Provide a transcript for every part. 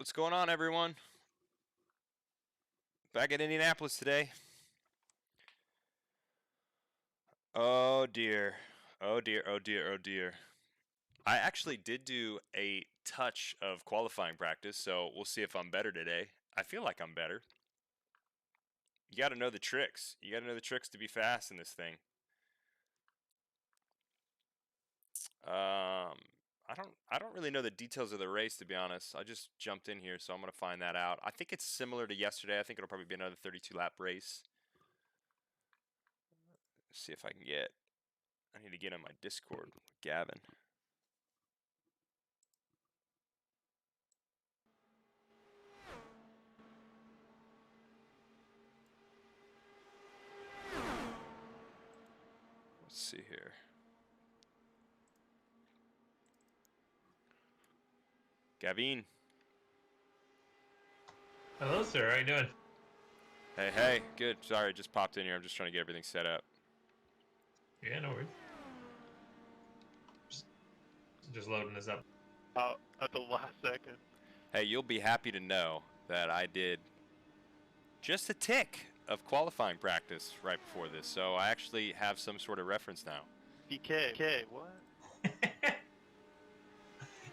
What's going on, everyone? Back at Indianapolis today. Oh dear. Oh dear, oh dear, oh dear. I actually did do a touch of qualifying practice, so we'll see if I'm better today. I feel like I'm better. You got to know the tricks. You got to know the tricks to be fast in this thing. I don't really know the details of the race, to be honest. I just jumped in here, so I'm going to find that out. I think it's similar to yesterday. I think it'll probably be another 32-lap race. Let's see if I can get... I need to get on my Discord with Gavin. Let's see here. Gavin. Hello, sir. How you doing? Hey, hey. Good. Sorry, just popped in here. I'm just trying to get everything set up. Yeah, no worries. Just loading this up. At the last second. Hey, you'll be happy to know that I did just a tick of qualifying practice right before this, so I actually have some sort of reference now. PK, what?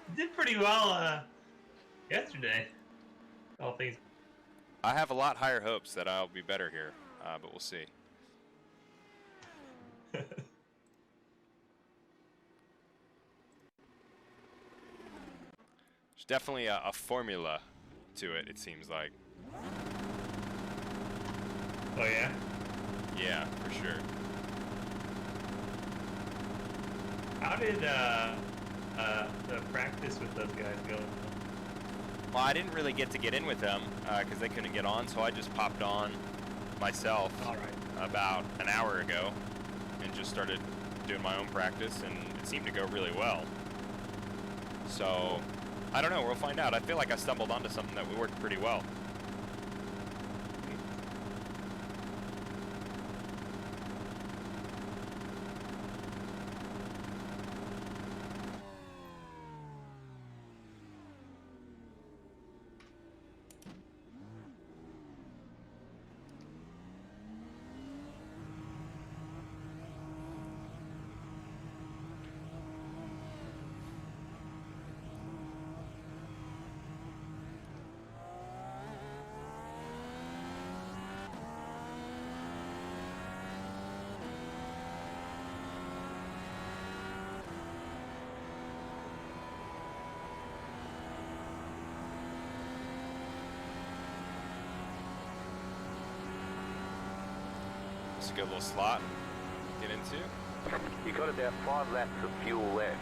You did pretty well yesterday. All things. I have a lot higher hopes that I'll be better here, but we'll see. There's definitely a formula to it, it seems like. Oh, yeah? Yeah, for sure. How did the practice with those guys go? Well, I didn't really get to get in with them because they couldn't get on, so I just popped on myself about an hour ago and just started doing my own practice, and it seemed to go really well. So, I don't know, we'll find out. I feel like I stumbled onto something that worked pretty well. It's a good little slot to get into. You got about 5 laps of fuel left.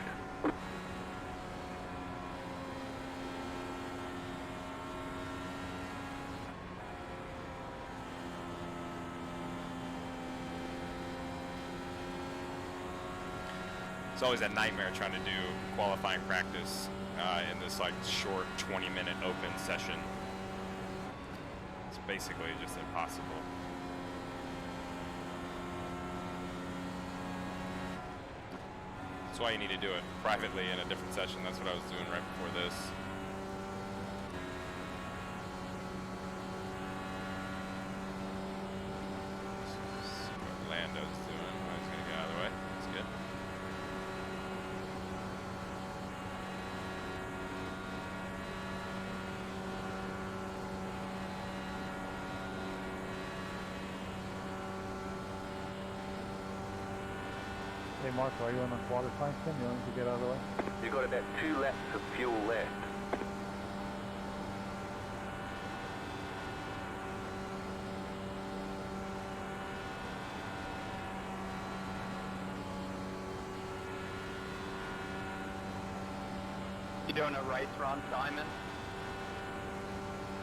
It's always a nightmare trying to do qualifying practice in this like short 20-minute open session. It's basically just impossible. That's why you need to do it privately in a different session. That's what I was doing right before this. Let's see what Lando's doing. Oh, he's gonna get out of the way. That's good. Hey Mark, are you on the water tank then? You want to get out of the way? You got about 2 laps of fuel left. You doing a race run, Simon?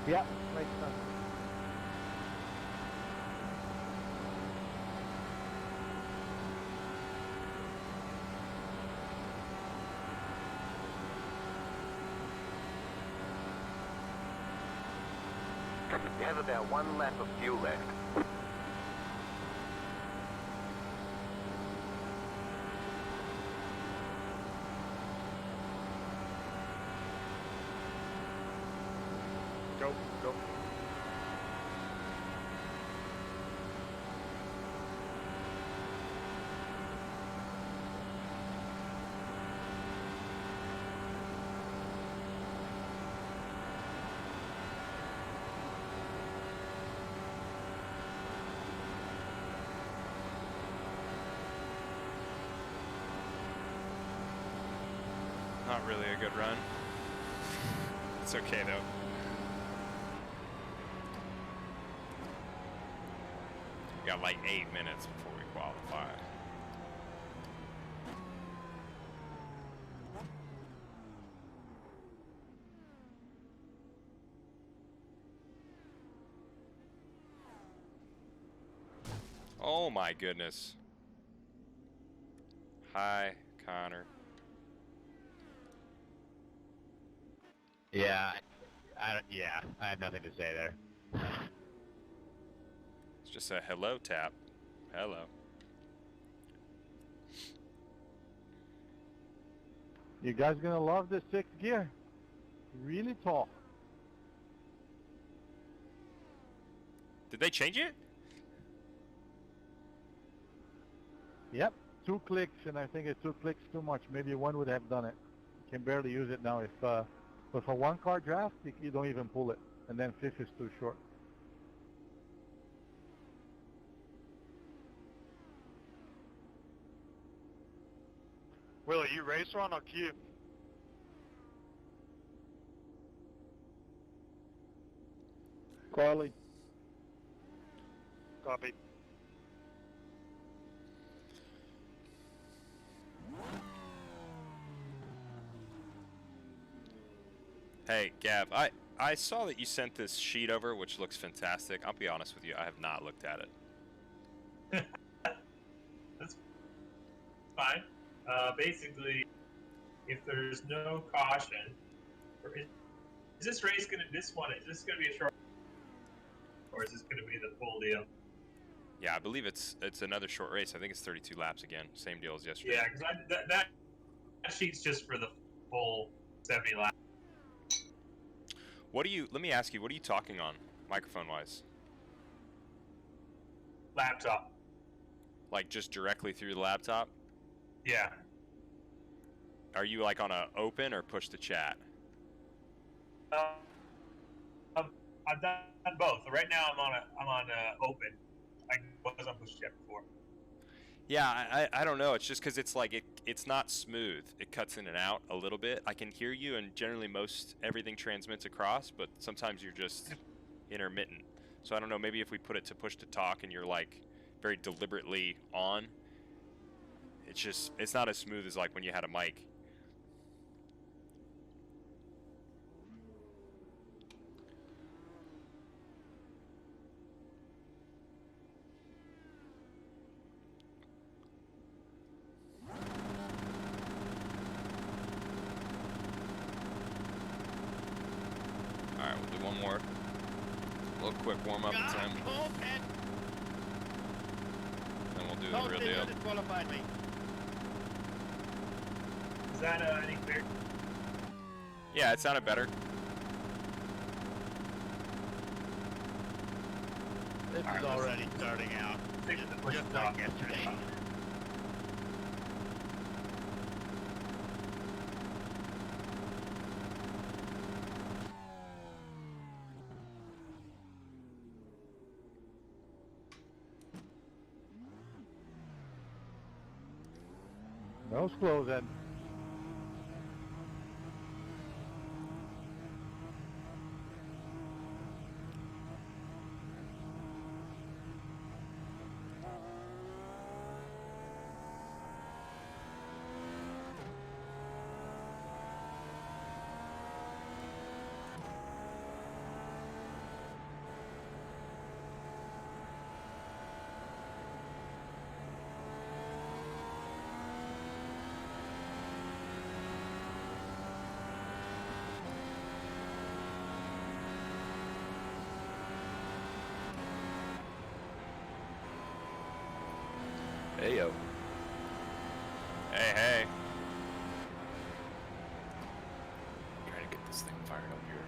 Yeah, right stuff. You have about 1 lap of fuel left. Not really a good run. It's okay though. We got like 8 minutes before we qualify. Oh my goodness. Hi, Connor. Yeah, I have nothing to say there. It's just a hello tap. Hello. You guys gonna love this 6th gear. Really tall. Did they change it? Yep, 2 clicks, and I think it's 2 clicks too much. Maybe 1 would have done it. You can barely use it now. But for 1-car draft, you don't even pull it, and then 5th is too short. Willie, you race run or Q? Carly. Copy. Hey, Gav, I saw that you sent this sheet over, which looks fantastic. I'll be honest with you, I have not looked at it. That's fine. Basically, if there's no caution, is this race gonna? Is this gonna be a short, or is this gonna be the full deal? Yeah, I believe it's another short race. I think it's 32 laps again. Same deal as yesterday. Yeah, because that sheet's just for the full 70 laps. Let me ask you, what are you talking on, microphone-wise? Laptop. Like just directly through the laptop? Yeah. Are you like on a open or push to chat? I've done both. Right now I'm on open. I was on push chat before. Yeah, I don't know. It's just because it's like it's not smooth. It cuts in and out a little bit. I can hear you, and generally everything transmits across, but sometimes you're just intermittent. So I don't know. Maybe if we put it to push to talk, and you're like very deliberately on, it's not as smooth as like when you had a mic. Alright, we'll do one more. A little quick warm-up and time. Then we'll do the real deal. Disqualified me. Is that any clear? Yeah, it sounded better. This is already starting out. Just like yesterday. Nose close, Ed. Hey, yo. Hey, hey. Trying to get this thing fired up here.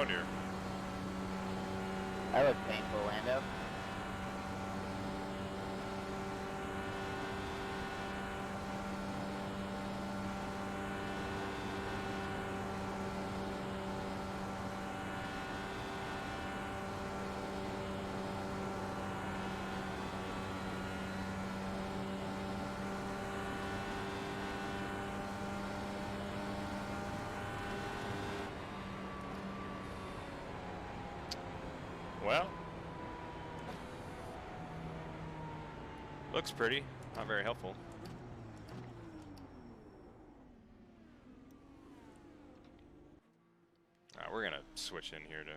Oh dear. That was painful, Lando. Well, looks pretty. Not very helpful. We're gonna switch in here to.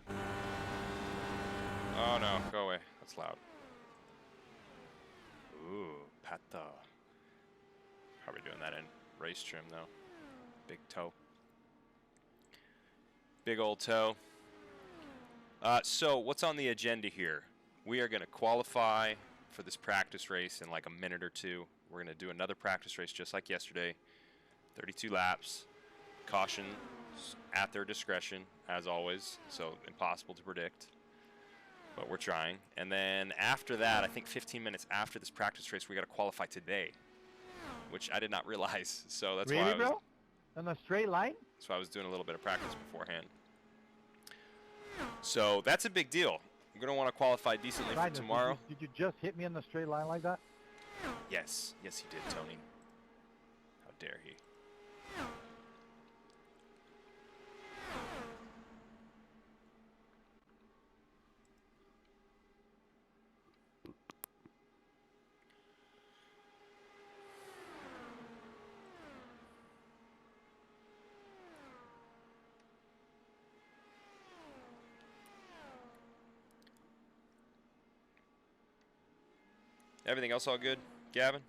Oh no, go away. That's loud. Ooh, Pata. Probably doing that in race trim though. Big toe. Big old toe. So what's on the agenda here? We are going to qualify for this practice race in like a minute or two. We're going to do another practice race just like yesterday. 32 laps. Caution at their discretion, as always. So impossible to predict. But we're trying. And then after that, I think 15 minutes after this practice race, we got to qualify today. Which I did not realize. So that's really, why I was, bro? On a straight line? that's why I was doing a little bit of practice beforehand. So that's a big deal. I'm going to want to qualify decently for tomorrow. Did you just hit me on the straight line like that? Yes. Yes, he did, Tony. How dare he? Everything else all good, Gavin?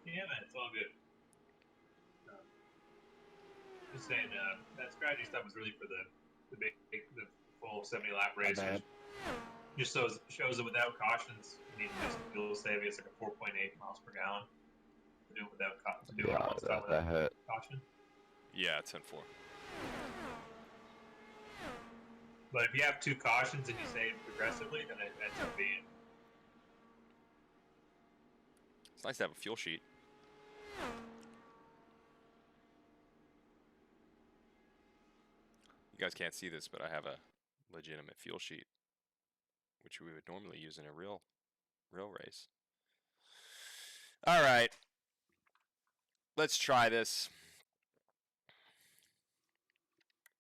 Yeah, man, it's all good. Just saying, that strategy stuff was really for the full 70 lap race. Just shows that without cautions, you need to do some fuel saving. It's like a 4.8 miles per gallon. To do it without caution. Yeah, 10-4. But if you have two cautions and you save progressively, then it ends up being. It's nice to have a fuel sheet. You guys can't see this, but I have a legitimate fuel sheet, which we would normally use in a real race. All right. Let's try this.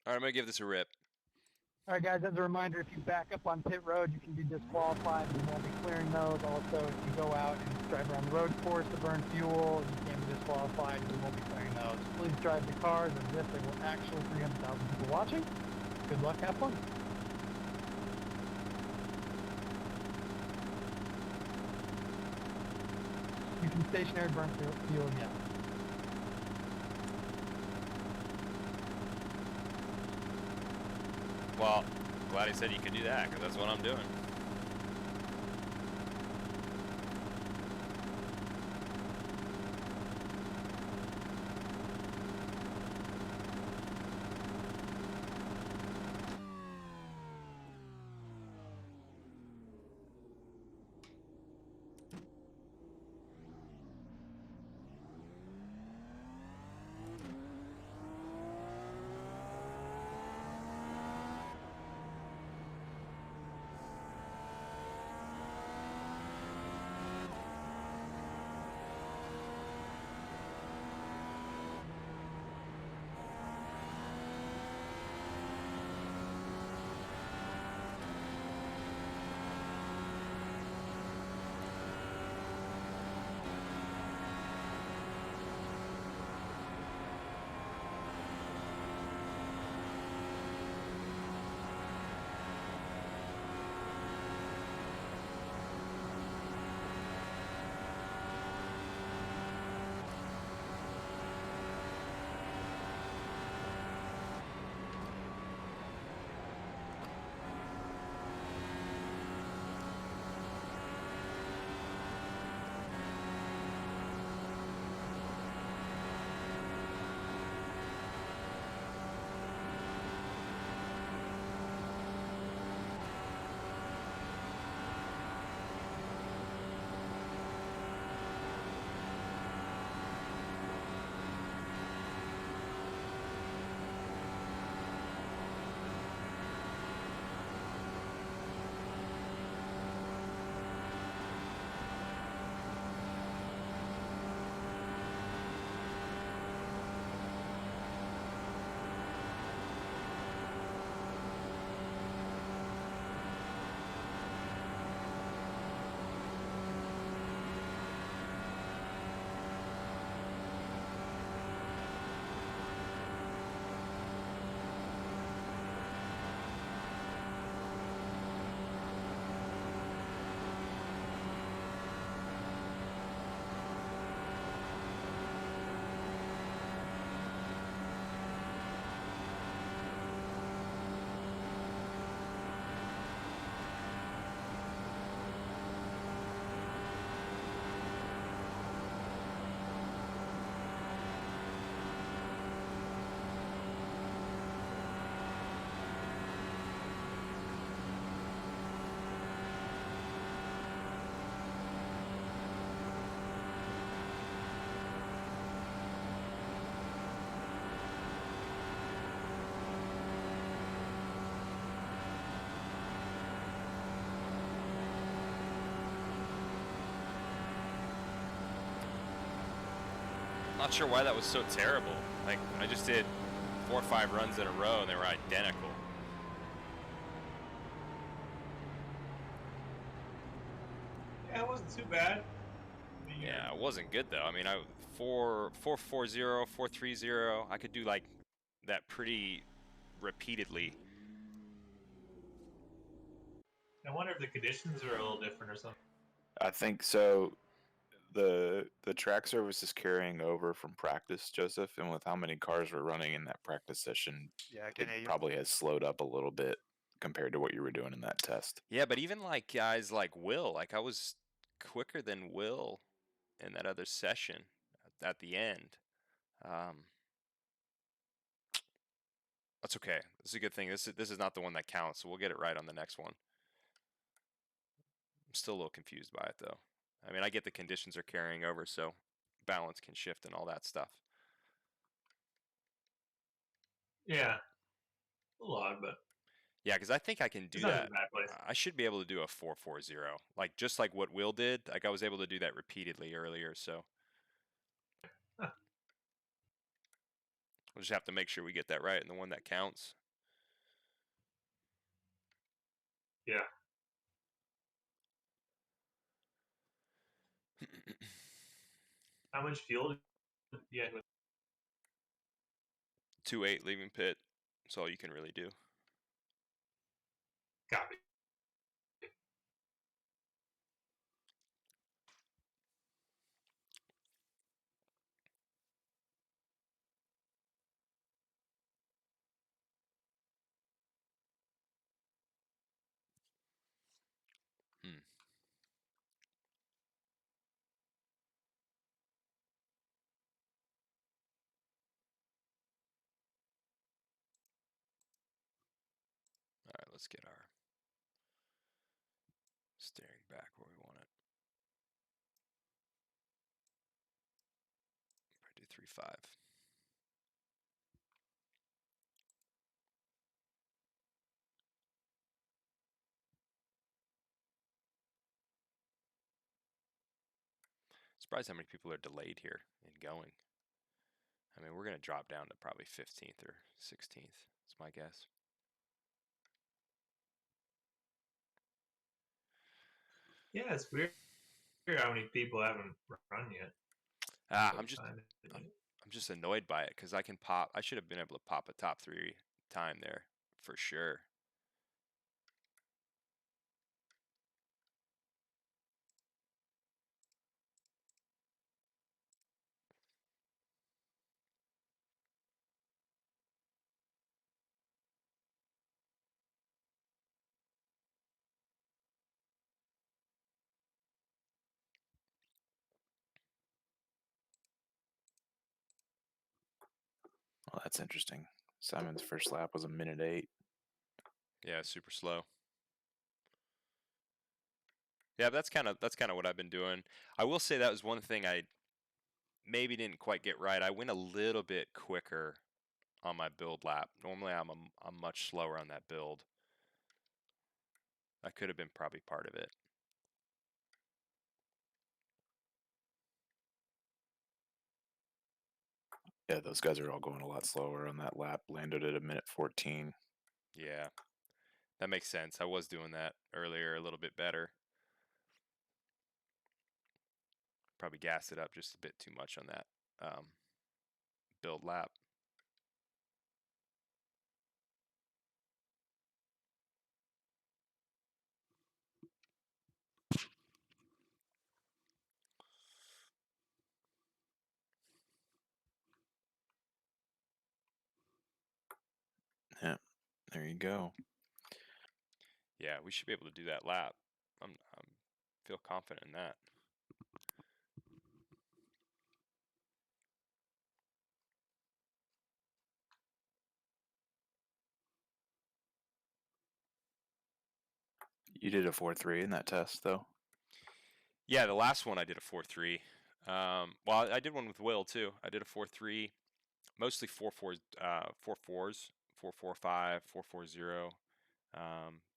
All right, I'm going to give this a rip. All right, guys, as a reminder, if you back up on pit road, you can be disqualified. We won't be clearing those. Also, if you go out and drive around the road course to burn fuel, you can be disqualified. We won't be clearing those. Please drive the cars as if there were actually 300,000 people watching. Good luck, have fun. You can stationary burn fuel, yeah. Well, glad he said you could do that, because that's what I'm doing. Not sure why that was so terrible. Like, I just did 4 or 5 runs in a row and they were identical. Yeah, it wasn't too bad. Yeah, it wasn't good though. I mean, 440, 430. I could do like that pretty repeatedly. I wonder if the conditions are a little different or something. I think so. The track surface is carrying over from practice, Joseph, and with how many cars were running in that practice session, Yeah, I can hear it you. probably has slowed up a little bit compared to what you were doing in that test. Yeah, but even like guys like Will, like I was quicker than Will in that other session at the end. That's okay. This is a good thing. This is not the one that counts, so we'll get it right on the next one. I'm still a little confused by it though. I mean, I get the conditions are carrying over, so balance can shift and all that stuff. Yeah. A little odd, but Yeah, because I think I can do it's not that. in a bad place. I should be able to do a 440, like just like what Will did. Like I was able to do that repeatedly earlier, so Huh. we'll just have to make sure we get that right and the one that counts. Yeah. How much fuel did you had with 2.8 leaving pit. That's all you can really do. copy? Hmm. All right, let's get our steering back where we want it. Probably do 3.5. Surprised how many people are delayed here in going. I mean, we're going to drop down to probably 15th or 16th. That's my guess. Yeah, it's weird how many people haven't run yet. I'm just annoyed by it because I can pop. I should have been able to pop a top 3 time there for sure. Well, that's interesting. Simon's first lap was 1:08. Yeah, super slow. Yeah, that's kind of what I've been doing. I will say that was one thing I maybe didn't quite get right. I went a little bit quicker on my build lap. Normally I'm much slower on that build. That could have been probably part of it. Yeah, those guys are all going a lot slower on that lap. Landed at 1:14. Yeah, that makes sense. I was doing that earlier a little bit better. Probably gassed it up just a bit too much on that build lap. Yeah, there you go. Yeah, we should be able to do that lap. I'm feel confident in that. You did a 4.3 in that test, though. Yeah, the last one I did a 4.3. Well, I did one with Will too. I did a 4.3, mostly 4.4s, 4.4s, 4.45, 4.40.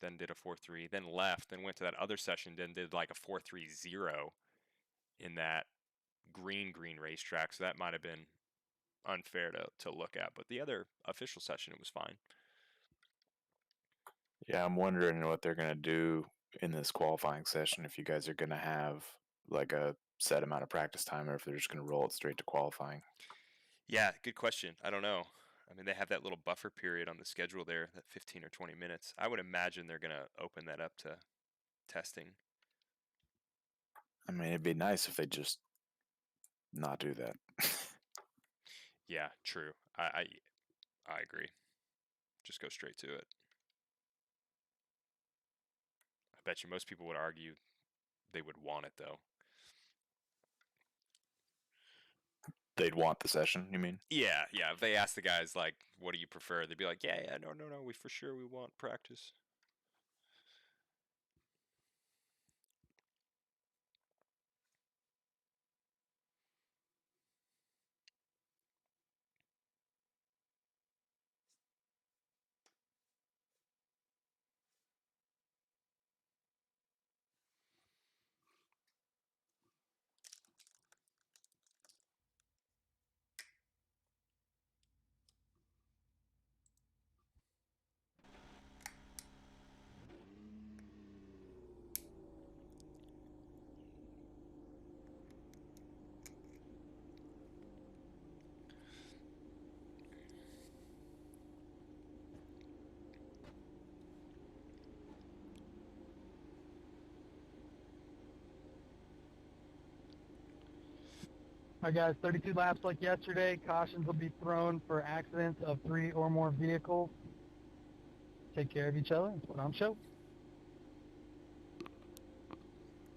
Then did a 4.3, then left, then went to that other session, then did like a 4.30 in that green racetrack, so that might have been unfair to look at. But the other official session, it was fine. Yeah, I'm wondering what they're going to do in this qualifying session, if you guys are going to have like a set amount of practice time or if they're just going to roll it straight to qualifying. Yeah, good question. I don't know. I mean, they have that little buffer period on the schedule there, that 15 or 20 minutes. I would imagine they're going to open that up to testing. I mean, it'd be nice if they just not do that. Yeah, true. I agree. Just go straight to it. I bet you most people would argue they would want it, though. They'd want the session, you mean? Yeah. If they ask the guys, like, what do you prefer? They'd be like, yeah, no, we want practice. All right, guys, 32 laps like yesterday. Cautions will be thrown for accidents of 3 or more vehicles. Take care of each other and put on show.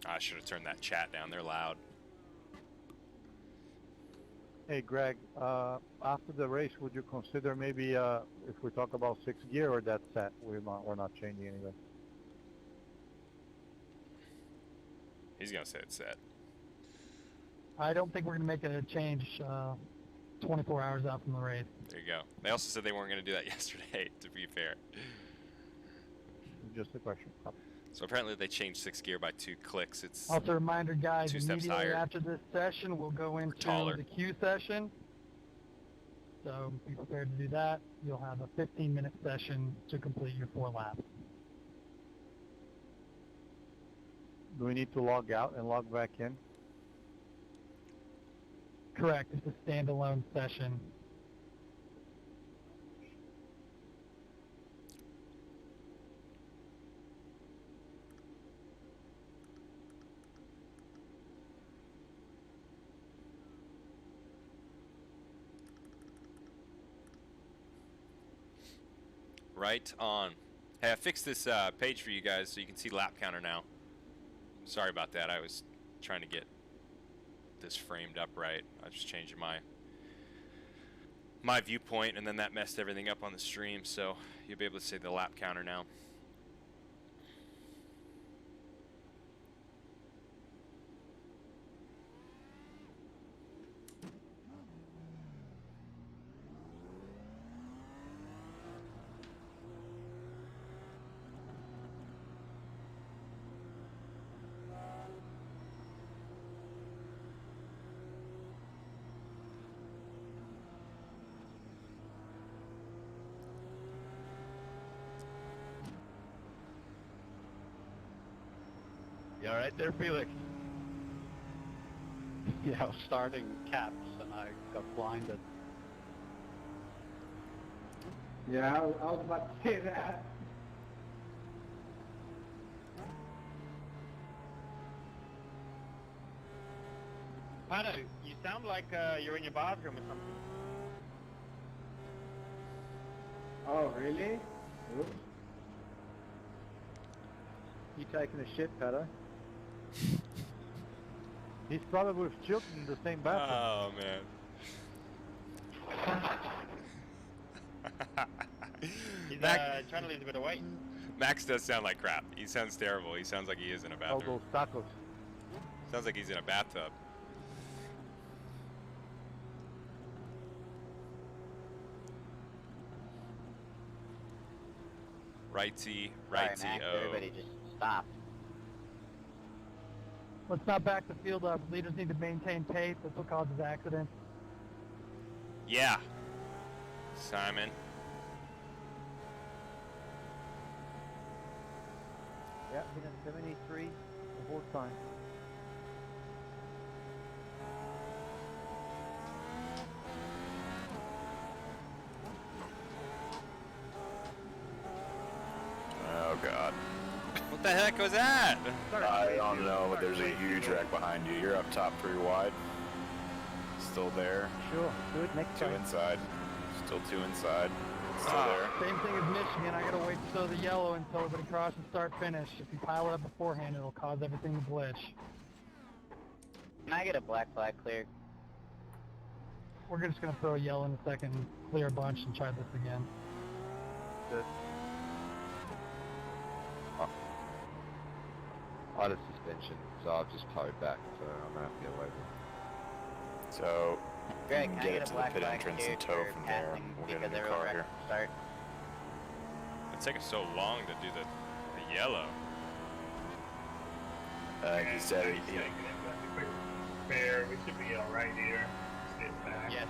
I should have turned that chat down. They're loud. Hey, Greg, after the race, would you consider maybe if we talk about 6 gear or that's set? We're not changing anything. He's going to say it's set. I don't think we're going to make a change 24 hours out from the race. There you go. They also said they weren't going to do that yesterday, to be fair. Just a question. So apparently they changed 6 gear by 2 clicks. It's Also a reminder, guys, 2 steps immediately higher. after this session, we'll go into taller. the Q session. So be prepared to do that. You'll have a 15-minute session to complete your 4 laps. Do we need to log out and log back in? Correct. It's a standalone session. Right on. Hey, I fixed this page for you guys so you can see lap counter now. Sorry about that. I was trying to get this framed up right. I was just changing my viewpoint, and then that messed everything up on the stream, so you'll be able to see the lap counter now. You all right there, Felix? Yeah, I was starting caps and I got blinded. Yeah, I was about to say that. Pano, you sound like you're in your bathroom or something. Oh, really? Oops. You taking a shit, Petter? He's probably with Chilton in the same bathroom. Oh, man. He's trying to lose a bit of weight. Max does sound like crap. He sounds terrible. He sounds like he is in a All bathroom. those tacos. Sounds like he's in a bathtub. Righty, Sorry, Max, righty-o. everybody just stop. Let's not back the field up. Leaders need to maintain pace. That's what causes accidents. Yeah. Simon. Yeah, been at 73 the whole time. Oh God. What the heck was that? I don't know, but there's a huge wreck behind you. You're up top pretty wide. Still there. Sure, do it next Two time. inside. Still two inside. Still there. Same thing as Michigan. I gotta wait to show the yellow until everybody crosses start finish. If you pile it up beforehand, it'll cause everything to glitch. Can I get a black flag cleared? We're just gonna throw a yellow in a second, clear a bunch, and try this again. Good. I had a suspension, so I've just towed back, so I'm gonna have to get away with it. So Greg, you can I can get get it a to the black pit flag entrance cleared and tow for from there, passing and we'll get a because new everyone car wrecked here. from start? It's taking so long to do the yellow. He said He's he, gonna get a quick fair. We should be alright here. Sit back. Yes.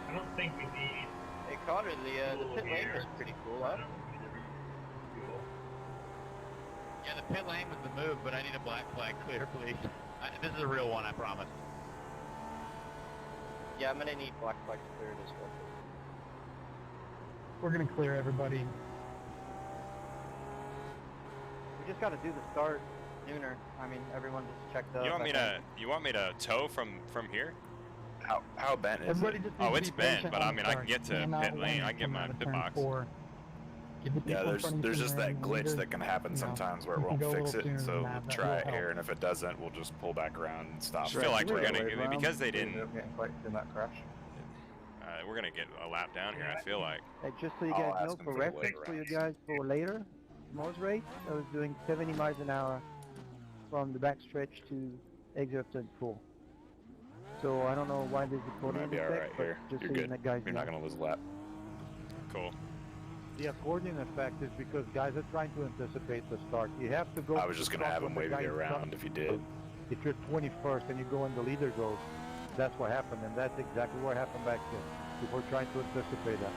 I don't think we need. Hey Carter, the Cool pit lane here. was pretty cool, I huh? don't think we need to fuel. Yeah, the pit lane was the move, but I need a black flag clear, please. This is a real one, I promise. Yeah, I'm gonna need black flags cleared as well. We're gonna clear everybody. We just got to do the start sooner. I mean, everyone just checked up. You want me to tow from here? how bent is Everybody it? just Oh, needs it's to be bent, patient but on I the mean, I can start. get to Cannot pit lane. let I can get them my out of pit turn box. 4. Give the Yeah, people in front of you there's some just room. that glitch Leaders, that can happen you know, sometimes where it we can won't go a fix little it. sooner So than we'll that. That try will it help. here, and if it doesn't, we'll just pull back around and stop. I feel like we're gonna Right, because they didn't. Getting quite in that crash. We're gonna get a lap down here. I feel like. Hey, just so you I'll guys know, ask them for for the reference later for you rounds. guys for later, most race, I was doing 70 miles an hour from the back stretch to exit of turn 4. So I don't know why there's a You accordion might be effect, alright but here. just You're so good. you guys You're know. not gonna lose a lap. Cool. The accordion effect is because guys are trying to anticipate the start. You have to go. I was just gonna have him when the waving you guy around stops. if you did. If you're 21st and you go and the leader goes, that's what happened, and that's exactly what happened back then. People are trying to anticipate that.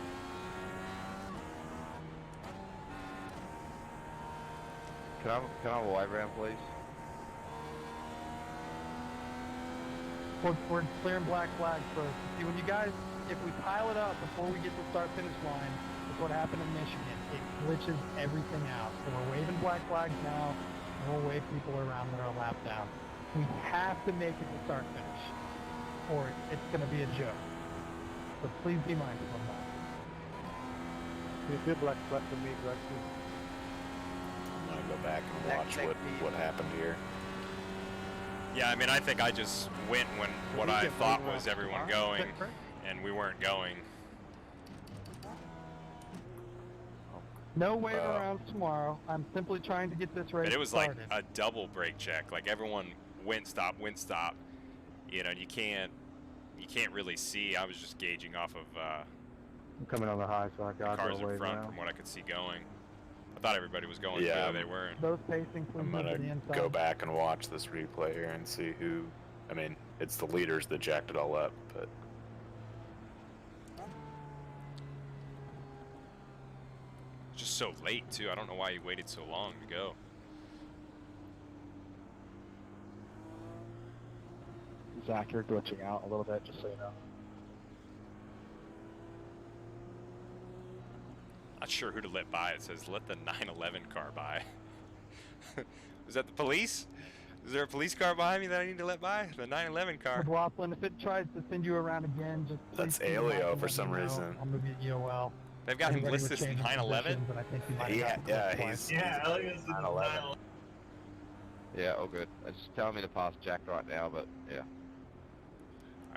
Can I have a wave round, please? We're clearing black flags first. See, when you guys, if we pile it up before we get to start-finish line, that's what happened in Michigan. It glitches everything out. So we're waving black flags now, and we'll wave people around that are a lap down. We have to make it to start-finish, or it's going to be a joke. So please be mindful of that. It's a good black flag for me, Greg. I'm gonna go back and watch what happened here. Yeah, I mean, I think I just went when what we I get thought one was round everyone tomorrow? going, Is that correct? and we weren't going. No wave arounds tomorrow. I'm simply trying to get this race But it was started. like a double brake check. Like everyone went stop. You know, you can't really see. I was just gauging off of I'm coming on the high, so I got cars to in wave front around. from what I could see going. I thought everybody was going. Yeah. Yeah, they weren't. Those pacing, please I'm move to gonna the inside. go back and watch this replay here and see who. I mean, it's the leaders that jacked it all up, but Just so late too. I don't know why he waited so long to go. Zach, you're glitching out a little bit, just so you know. Not sure who to let by. It says let the 911 car by. Is that the police? Is there a police car behind me that I need to let by? The 911 car. McLaughlin, if it tries to send you around again, just That's please keep Aleo watching, for let some me know. reason. I'll move you to EOL. They've got him Everybody was listed as changing 911. positions, and I think he might have gotten yeah, clipped he's Yeah, Elliot's in the 911. final. Yeah, all good. It's telling me to pass Jack right now, but yeah.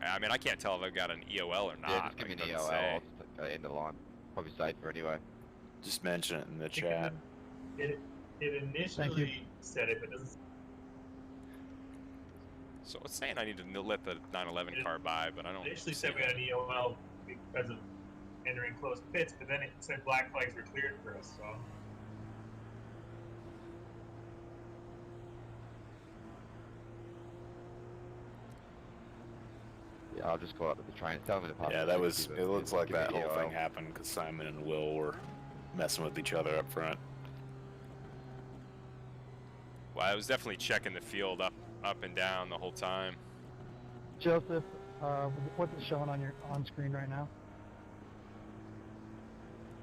I mean, I can't tell if I've got an EOL or not. Yeah, just give me Like, an it EOL. doesn't say. I'll just go end of the line. Probably safer anyway. Just mention it in the chat. It initially said it, but doesn't. So it's saying I need to let the 911 car by, but I don't. It initially see said we had an EOL because of entering close pits, but then it said black flags were cleared for us. So I'll just call out to the train. Tell me to pass. Yeah, the that 60, was. but It looks like give me that whole EOL. thing happened because Simon and Will were messing with each other up front. Well, I was definitely checking the field up and down the whole time. Joseph, what's it showing on your screen right now?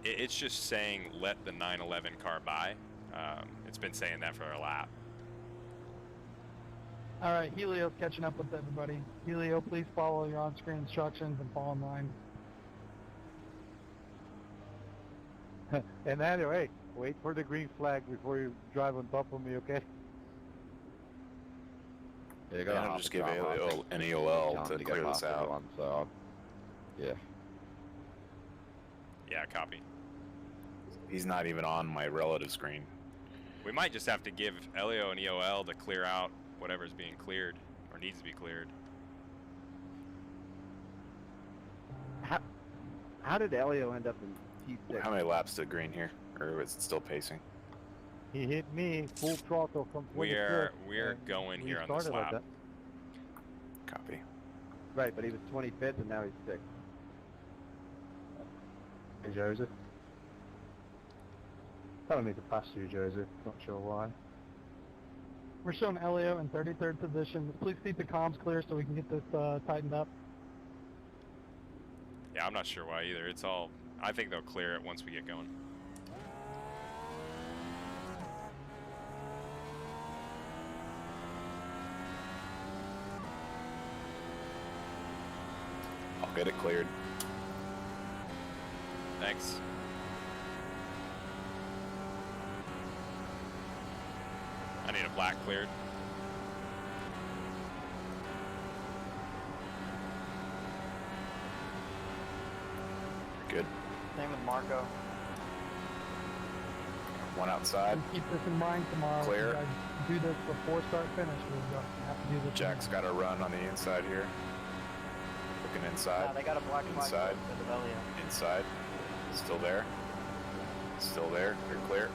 It's just saying let the 911 car by. It's been saying that for a lap. All right, Helio's catching up with everybody. Helio, please follow your on-screen instructions and fall in line. And anyway, wait for the green flag before you drive on top of me, okay? Yeah, you Yeah, got I'll just give an EOL to clear this out. Everyone, so yeah. Yeah, copy. He's not even on my relative screen. We might just have to give Elio an EOL to clear out whatever's being cleared or needs to be cleared. How did Elio end up in T6? How many laps to green here? Or is it still pacing? He hit me full throttle from 26. We're going here on this started like lap. that. Copy. Right, but he was 25th and now he's 6th. Hey, Joseph. Telling me to pass you, Joseph. Not sure why. We're showing Elio in 33rd position. Please keep the comms clear so we can get this tightened up. Yeah, I'm not sure why either. It's all, I think they'll clear it once we get going. I'll get it cleared. Thanks. I need a black cleared. Good. Same with Marco. One outside. And keep this in mind tomorrow. Clear. If you guys do this before start finish. We'll have to do this. Jack's got a run on the inside here. Looking inside. They got a black flag Inside. instead of Elio. Inside. Still there. Still there. You're clear.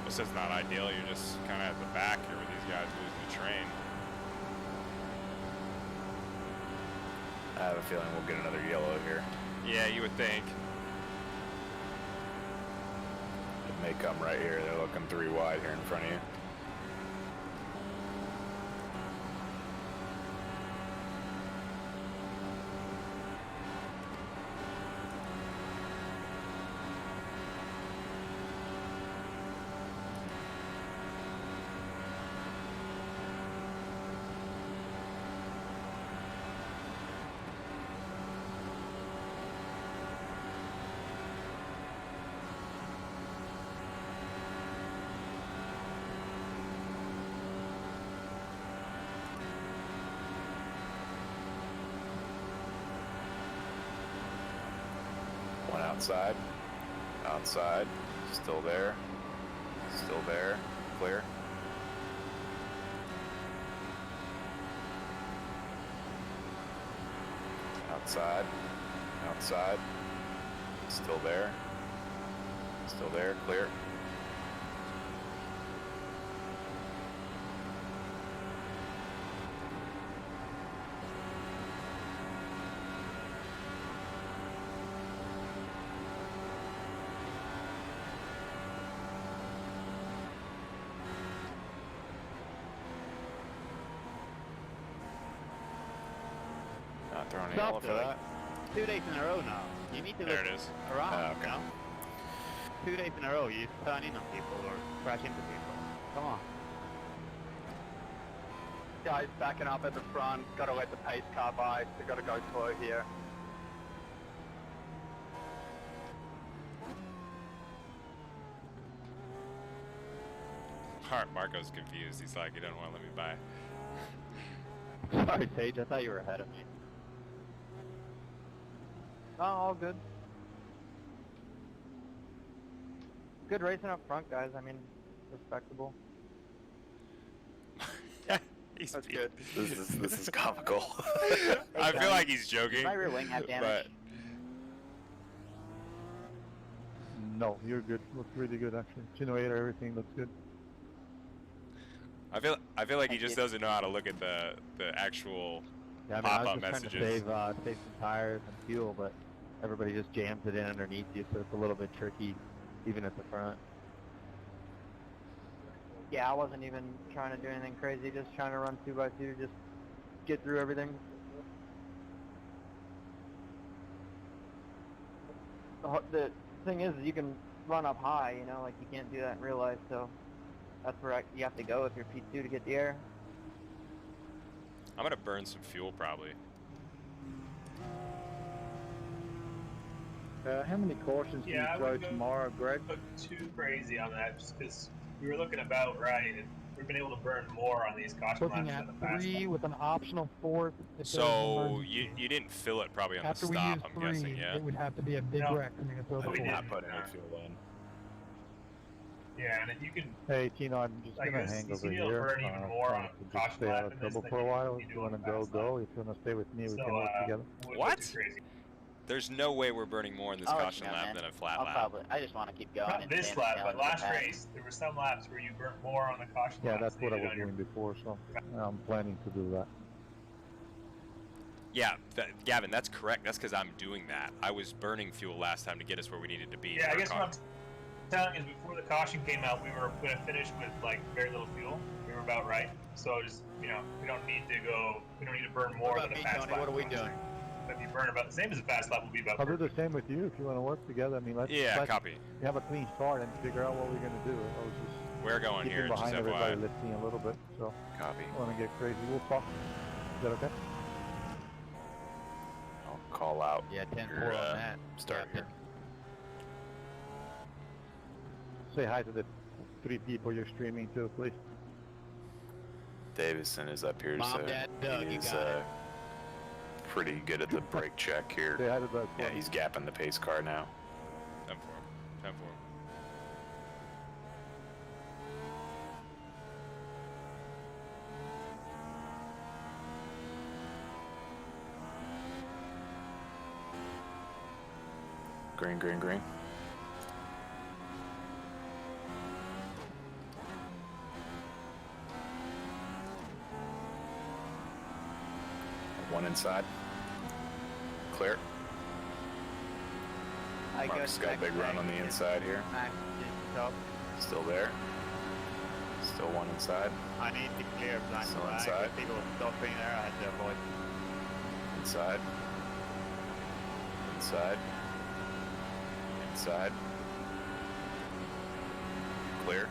This is not ideal. You're just kind of at the back here with these guys losing the train. I have a feeling we'll get another yellow here. Yeah, you would think. It may come right here. They're looking 3 wide here in front of you. One outside. Outside. Still there. Still there. Clear. Outside. Outside. Still there. Still there. Clear. Not throwing a yellow for that. 2 days in a row now. You need to There look it is. around, Oh, okay. you know? 2 days in a row, you turn in on people or crash into people. Come on. Guys backing up at the front. Got to let the pace car by. They got to go slow here. Marco's confused. He's like, he doesn't want to let me by. Sorry, Sage. I thought you were ahead of me. No, all good. Good racing up front, guys. I mean, respectable. That's good. This is comical. I feel like he's joking. Does my rear wing have damage? But No, you're good. Looks really good actually. Generator, everything looks good. I feel like he just doesn't know how to look at the actual Yeah, I mean, I pop-up was just messages. trying to save some tires and fuel, but everybody just jams it in underneath you, so it's a little bit tricky, even at the front. Yeah, I wasn't even trying to do anything crazy. Just trying to run 2x2, just get through everything. The thing is, you can run up high, you know, like you can't do that in real life, so that's where you have to go with your P2 to get the air. I'm gonna burn some fuel probably. How many cautions do you Yeah, I throw wouldn't go tomorrow, Greg? too crazy on that, just because we were looking about right, and we've been able to burn more on these caution Looking laps at than the fast 3 laps. with an optional 4th. if there's an So emergency. you didn't fill it probably on After the we stop, use I'm 3, guessing, yeah. it would have to be a big No. wreck for me to throw the We 4. didn't. Put any fuel in. Yeah, and if you can, Hey, Tino, I'm just like, gonna it's hang easy over to here. burn even more Trying on to just caution stay lap out of in this trouble than for a you while. do If you on wanna the go, fast go. lap. If you wanna stay with me, we So, can work together. wouldn't What? go too crazy. There's no way we're burning more in this I'll let caution you know, lap man. than a flat I'll lap. probably. I just want to keep going. Not and this stay lap, down but to the last back. race, there were some laps where you burnt more on the caution Yeah, laps that's than what I you did was on your... doing before, so I'm planning to do that. Yeah, Gavin, that's correct. That's because I'm doing that. I was burning fuel last time to get us where we needed to be. Yeah, for I our guess what I'm car. telling is before the caution came out, we were going to finish with like very little fuel. We were about right. So just, you know, we don't need to burn more What than about a me, fast Tony? lap. What are we doing? If you burn about the same as a fast lap, will be about I'll do the perfect. same with you if you wanna work together. I mean, let's Copy. have a clean start and figure out what we're gonna do. I was just We're going keeping here, just behind everybody, FYI. lifting a little bit, so Copy. I wanna get crazy. We'll talk. Is that okay? I'll call out Yeah, 10-4 your on that. start here. Say hi to the 3 people you're streaming to, please. Davison is up here, Mom, so Dad, Doug, you he's got it. pretty good at the brake check here. Say hi to Doug. Yeah, he's gapping the pace car now. 10-4. 10-4. Green, green, green. One inside. Clear. I go Mark's got a big run on the inside here. Still there. Still one inside. I need to clear because I'm Still flying. inside. If people still being there, I had to avoid. Inside. Inside. Inside. Clear.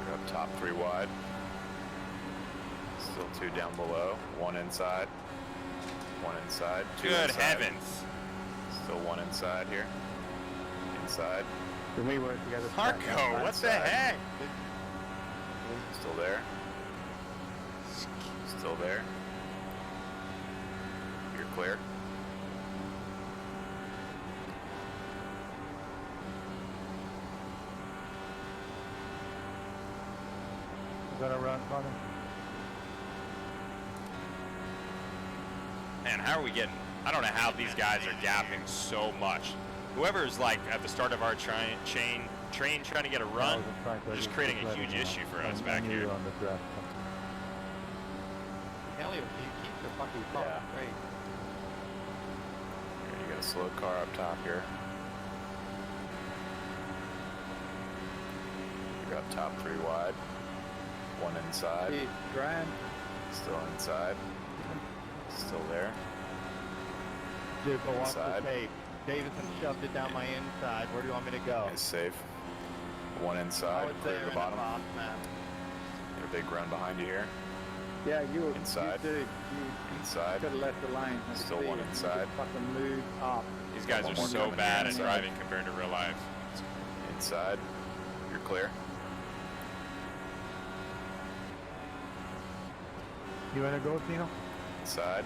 Go up top 3 wide. Still 2 down below. 1 inside. 1 inside. 2 Good inside. heavens. Still 1 inside here. Inside. Can we work together? Marco, what the Inside. heck? Still there. Still there. You're clear. Gonna run, Connor? Man, how are we getting... I don't know how these guys are gapping so much. Whoever's like at the start of our train trying to get a run, just creating a huge issue for us back here. On the draft. Hell, you keep the fucking car. Yeah. Great. Here, you got a slow car up top here. You're up top 3 wide. 1 inside. Hey, Brian. Still inside. Still there. Dude, go off Inside. the tape. Davison shoved it down my inside. Where do you want me to go? Is safe. 1 inside. it's Clear there to the in bottom. box, man. Got a big run behind you here. Yeah, you Inside. You Inside. could have left the line. I could Still see 1 you. You inside. just fucking moved up. These guys One are more so coming bad here at inside. driving compared to real life. Inside. You're clear. You wanna go, Tino? Inside.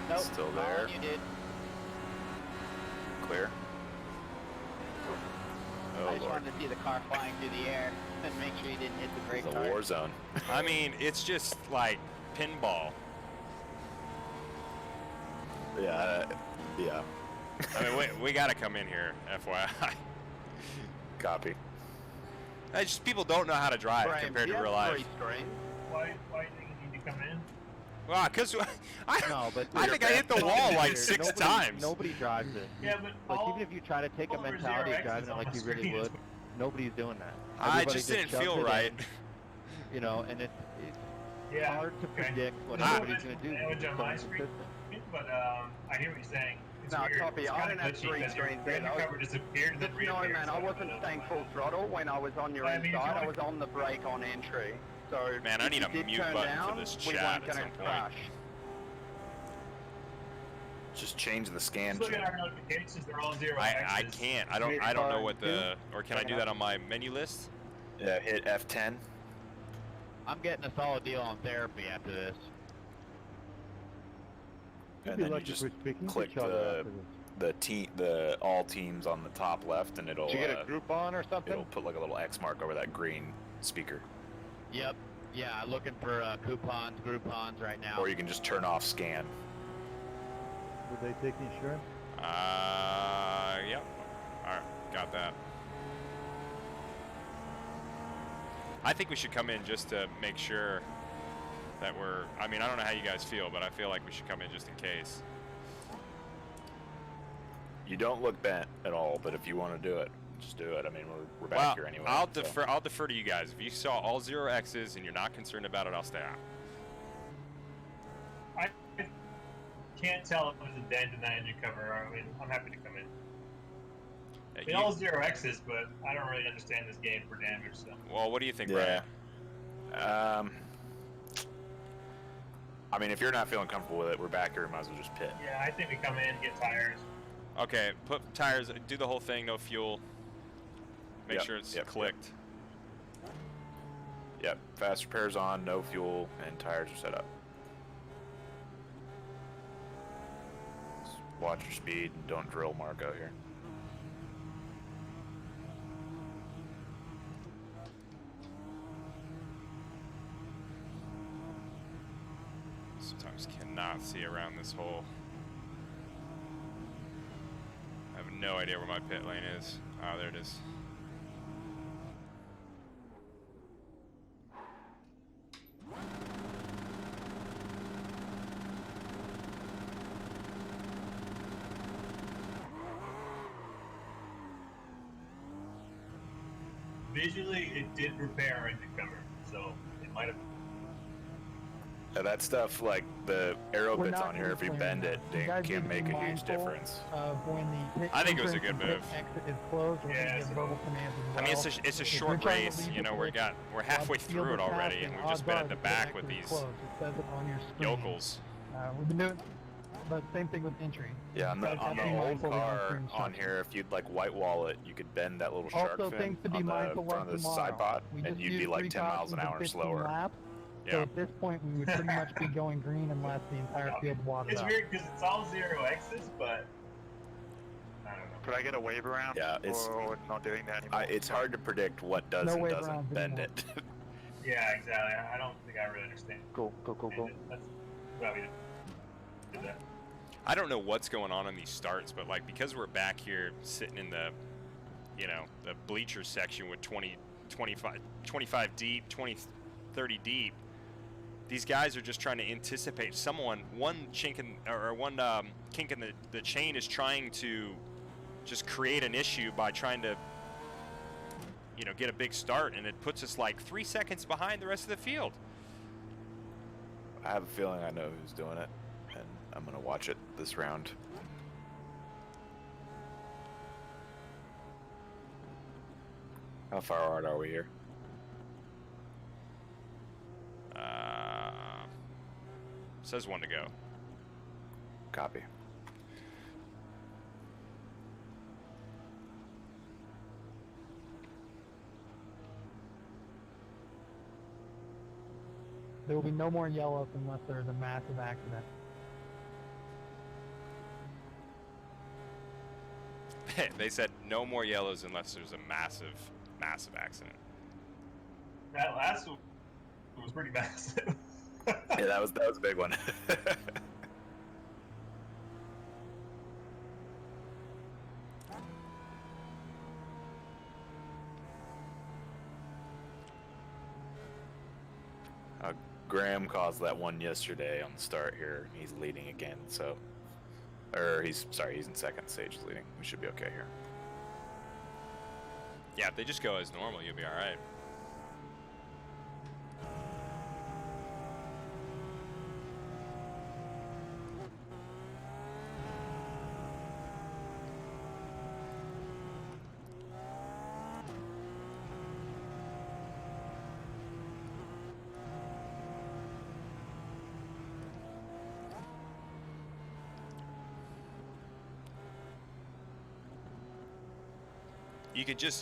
Nope. Still all there. You did. Clear. Oh, I just Lord. wanted to see the car flying through the air and make sure you didn't hit the brake It's a car. war zone. I mean, it's just like pinball. Yeah. Yeah. I mean, we gotta come in here, FYI. Copy. People don't know how to drive Brian, compared do to you real have life. three strings? Why do you think you need to come in? Well, because No, but I think I hit the wall like 6 times. Nobody drives it. Yeah, but Like even if you try to take a all over mentality of 0X driving is it on like the you really screen as would, nobody's doing that. I Everybody just didn't shoves feel it right. in, you know, and it's Yeah, hard to okay. predict what There's a everybody's little going to do. bit of because damage on my it's so screen. inconsistent. But I hear what you're saying. It's No, weird. copy. It's I kinda didn't have glitchy three because your screens in. cover disappeared and then No, reappeared. man, so I don't wasn't know. staying full throttle when I was on your Well, I mean, if you inside. I wanna- was on the brake on entry. So Man, I if need you a did mute turn button for down, this we chat weren't at gonna some point. crash. Just change the scan Just look at channel. our notifications. They're all 0X's. I can't. I don't know what the, or can I do that on my menu list? Yeah, hit F10. I'm getting a solid deal on therapy after this. You'd And be then you lucky just if we're speaking to click each other after this. the all teams on the top left, and it'll Did you get a Groupon or something? it'll put like a little X mark over that green speaker. Yep. Yeah, looking for coupons, Groupons right now. Or you can just turn off scan. Do they take insurance? Yep. Alright, got that. I think we should come in just to make sure that we're, I mean, I don't know how you guys feel, but I feel like we should come in just in case. You don't look bent at all, but if you want to do it, just do it. I mean, we're back Well, here anyway. I'll so. defer to you guys. If you saw all 0X's and you're not concerned about it, I'll stay out. I can't tell if there's a dent in that engine cover. I mean, I'm happy to come in. They all 0X's, but I don't really understand this game for damage. So. Well, what do you think, Yeah. Brian? I mean, if you're not feeling comfortable with it, we're back here. We might as well just pit. Yeah, I think we come in, get tires. Okay, put tires, do the whole thing, no fuel. Make Yep, sure it's yep, clicked. Yep. Fast repairs on, no fuel, and tires are set up. Just watch your speed and don't drill Marco here. Sometimes cannot see around this hole. I have no idea where my pit lane is. Oh, there it is. Visually, it did repair our engine cover, so it might have. Yeah, that stuff, like the arrow We're bits not on here, if you gonna bend clear it, that. You they guys can need to make be a huge mindful difference. Of when the pit I think it was a entrance good and move. pit exit is closed, we're Yeah, gonna give so- verbal commands as I mean, well. it's a If short you're trying to race. leave You know, the we're pit, halfway field through is it already, passing, and we've just odds been are at the pit back exit with is these closed. It says it on your screen. yokels. We've been doing, but same thing with entry. Yeah, on the, Guys have on to the be old mindful of your car screen on instructions. here, if you'd like white wall it, you could bend that little shark Also, fin things to be on the mindful front of of the tomorrow. side pod, We and just you'd be used like 3 10 miles an cautions and hour 15 slower. laps. So Yeah. at this point, we would pretty much be going green unless the entire field watered It's up. weird because it's all 0X's, but I don't know. Could I get a wave around? Yeah, it's- Or we're not doing that anymore? It's hard to predict what does No and wave doesn't rounds bend anymore. it. Yeah, exactly. I don't think I really understand. Go. That's why we did that. I don't know what's going on in these starts, but like because we're back here sitting in the, you know, the bleacher section with 20, 25 deep, 20, 30 deep, these guys are just trying to anticipate one chink in, or one kink in the chain is trying to just create an issue by trying to, you know, get a big start, and it puts us like 3 seconds behind the rest of the field. I have a feeling I know who's doing it, and I'm going to watch it this round. How far out are we here? Says 1 to go. Copy. There will be no more yellows unless there is a massive accident. They said no more yellows unless there's a massive, massive accident. That last one was pretty massive. Yeah, that was a big one. Graham caused that one yesterday on the start here. He's leading again, so... he's in second stage leading. We should be okay here. Yeah, if they just go as normal, you'll be alright.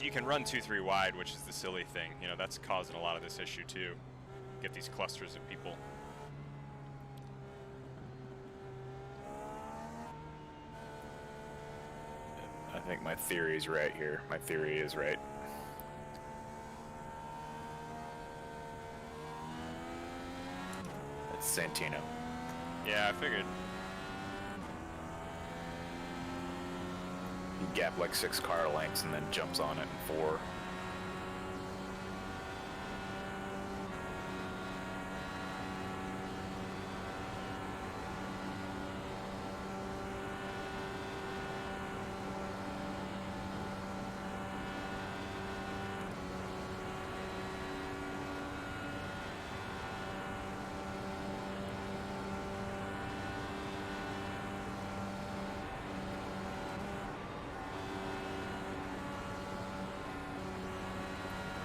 You can run 2-3 wide, which is the silly thing. You know, that's causing a lot of this issue too. Get these clusters of people. I think my theory is right here. My theory is right. It's Santino. Yeah, I figured. He gapped like 6 car lengths and then jumps on it in 4.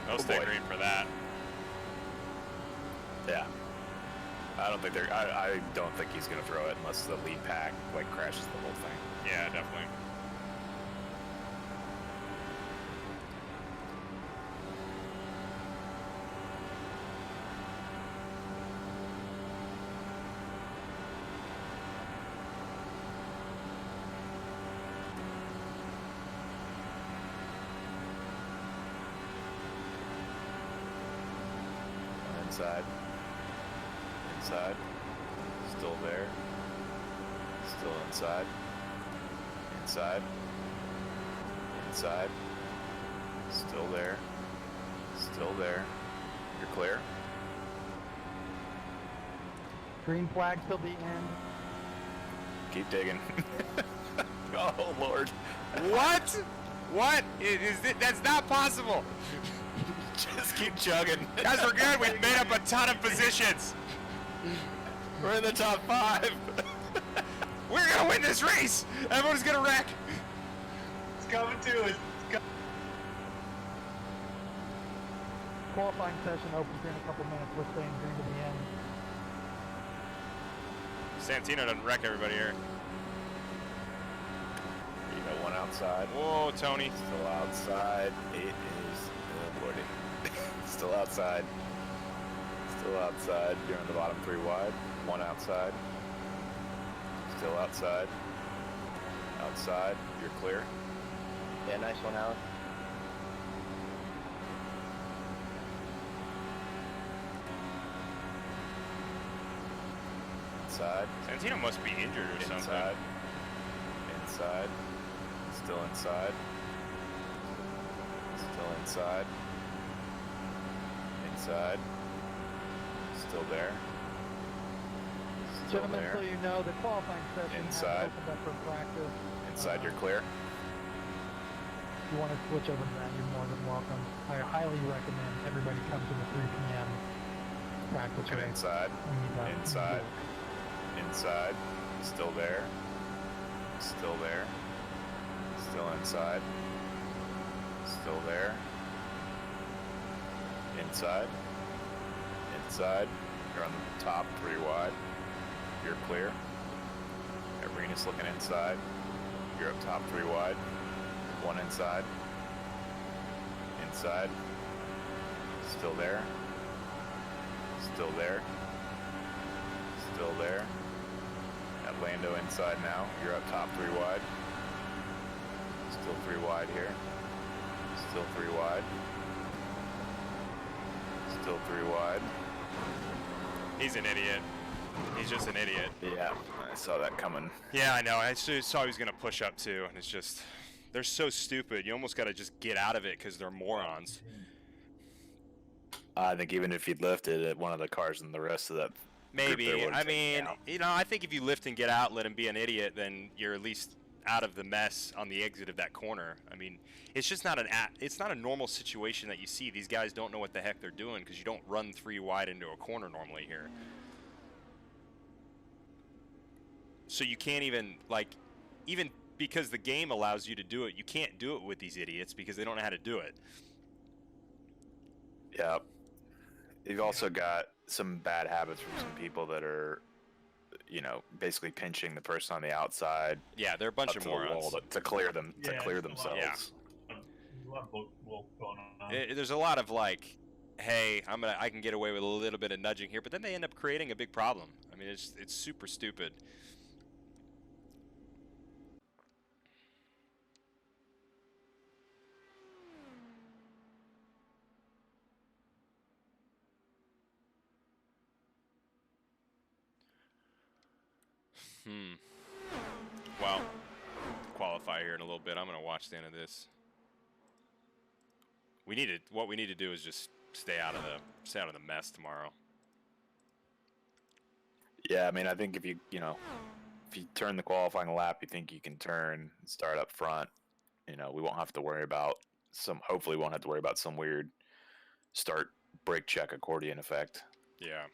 They'll stay green for that. Yeah. I don't think he's gonna throw it unless the lead pack like crashes the whole thing. Yeah, definitely. Inside. Inside. Still there. Still inside. Inside. Inside. Still there. Still there. You're clear. Green flag till the end. Keep digging. Oh, Lord. What? What? That's not possible. Just keep chugging. Guys, we're good. We've made up a ton of positions. We're in the top 5. We're going to win this race. Everyone's going to wreck. It's coming to us. Qualifying session opens in a couple minutes. We're staying green to the end. Santino doesn't wreck everybody here. You got one outside. Whoa, Tony. Still outside. It is, oh lordy. Still outside. Still outside. You're in the bottom 3 wide. One outside. Still outside. Outside. You're clear. Yeah, nice one, Alan. Inside. Santino must be injured or something. Inside. Inside. Still inside. Still inside. Inside. Still there. Still Gentlemen, there. so you know, the qualifying session Inside. has opened up for practice. Inside, you're clear. If you want to switch over to that, you're more than welcome. I highly recommend everybody come to the 3 p.m. practice Get race. inside. Inside. Inside. Still there. Still there. Still inside. Still there. Inside. Inside. You're on the top 3 wide. You're clear. Arena's looking inside. You're up top 3 wide. 1 inside. Inside. Still there. Still there. Lando inside now. You're up top 3 wide. Still 3 wide here. Still 3 wide. Still 3 wide. He's an idiot. He's just an idiot. Yeah, I saw that coming. Yeah, I know. I just saw he was going to push up too, and it's just, they're so stupid. You almost got to just get out of it because they're morons. I think even if you'd lifted it, one of the cars and the rest of that. Maybe. I mean, you know, I think if you lift and get out, let him be an idiot, then you're at least out of the mess on the exit of that corner. I mean, it's just not it's not a normal situation that you see. These guys don't know what the heck they're doing because you don't run 3 wide into a corner normally here. So you can't even, like, even because the game allows you to do it, you can't do it with these idiots because they don't know how to do it. Yeah. You've also got some bad habits from some people that are, you know, basically pinching the person on the outside. Yeah, they're a bunch of morons. To clear them, to clear themselves. Yeah. There's a lot of wolf going on. There's a lot of like, hey, I can get away with a little bit of nudging here, but then they end up creating a big problem. I mean, it's super stupid. Well, qualify here in a little bit. I'm gonna watch the end of this. What we need to do is just stay out of the mess tomorrow. Yeah, I mean, I think if you turn the qualifying lap, you think you can turn and start up front. You know, we won't have to worry about hopefully won't have to worry about some weird start brake check accordion effect. Yeah.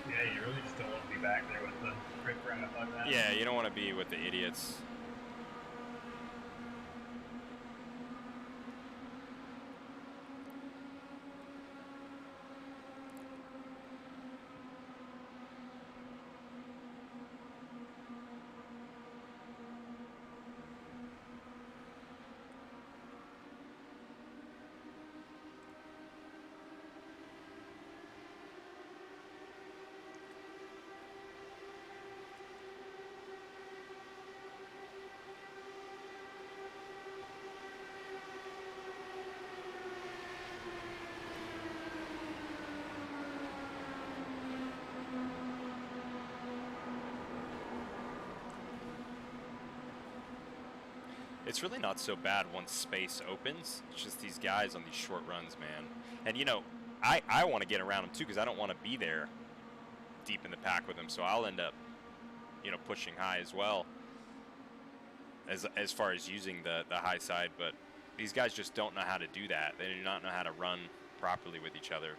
Yeah, you really just don't want to be back there with the riprap like that. Yeah, you don't want to be with the idiots. It's really not so bad once space opens. It's just these guys on these short runs, man. And, you know, I want to get around them, too, because I don't want to be there deep in the pack with them. So I'll end up, you know, pushing high as well as far as using the high side. But these guys just don't know how to do that. They do not know how to run properly with each other.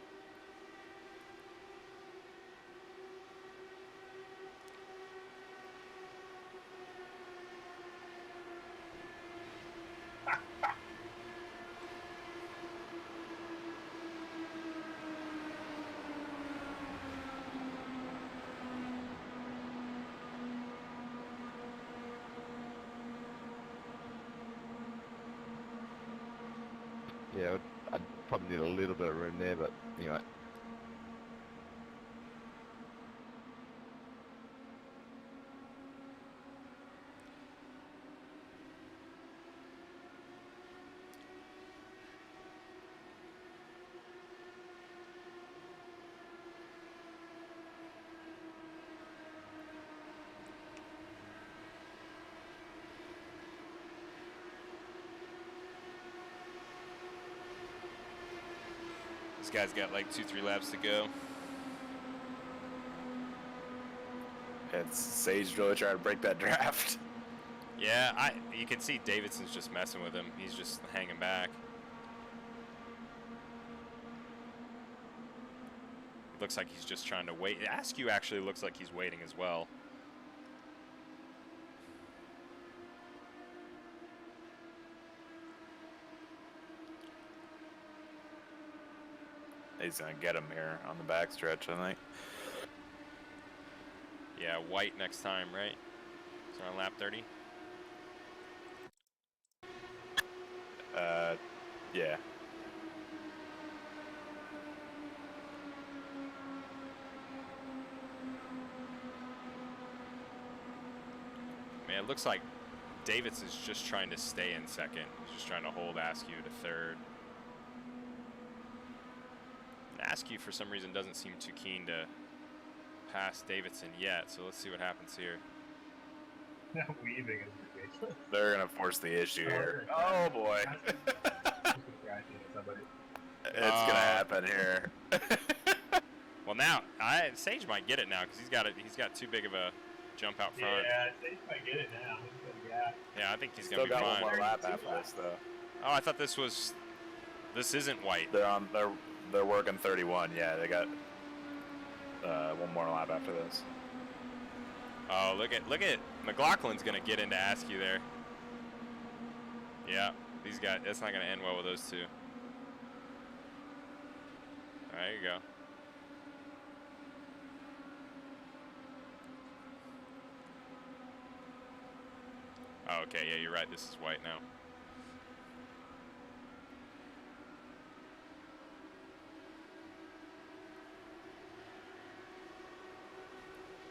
Yeah, I'd probably need a little bit of room there, but anyway. This guy's got like 2-3 laps to go. It's Sage really trying to break that draft. Yeah, you can see Davidson's just messing with him. He's just hanging back. Looks like he's just trying to wait. Askew actually looks like he's waiting as well. He's gonna get him here on the backstretch, I think. Yeah, White next time, right? So on lap 30. Yeah. Man, it looks like Davis is just trying to stay in second. He's just trying to hold Askew to third. And Askew, for some reason, doesn't seem too keen to pass Davidson yet, so let's see what happens here. Weaving is ridiculous. They're going to force the issue here. Oh, boy. It's going to happen here. Well, now, Sage might get it now because he's got too big of a jump out front. Yeah, Sage might get it now. Yeah, I think he's going to be fine. Still got one more lap after this, though. Oh, I thought this isn't white. They're working 31. Yeah, they got one more lap after this. Oh, look at McLaughlin's gonna get into Askew there. Yeah, these guys. That's not gonna end well with those two. There you go. Oh, okay, yeah, you're right. This is white now.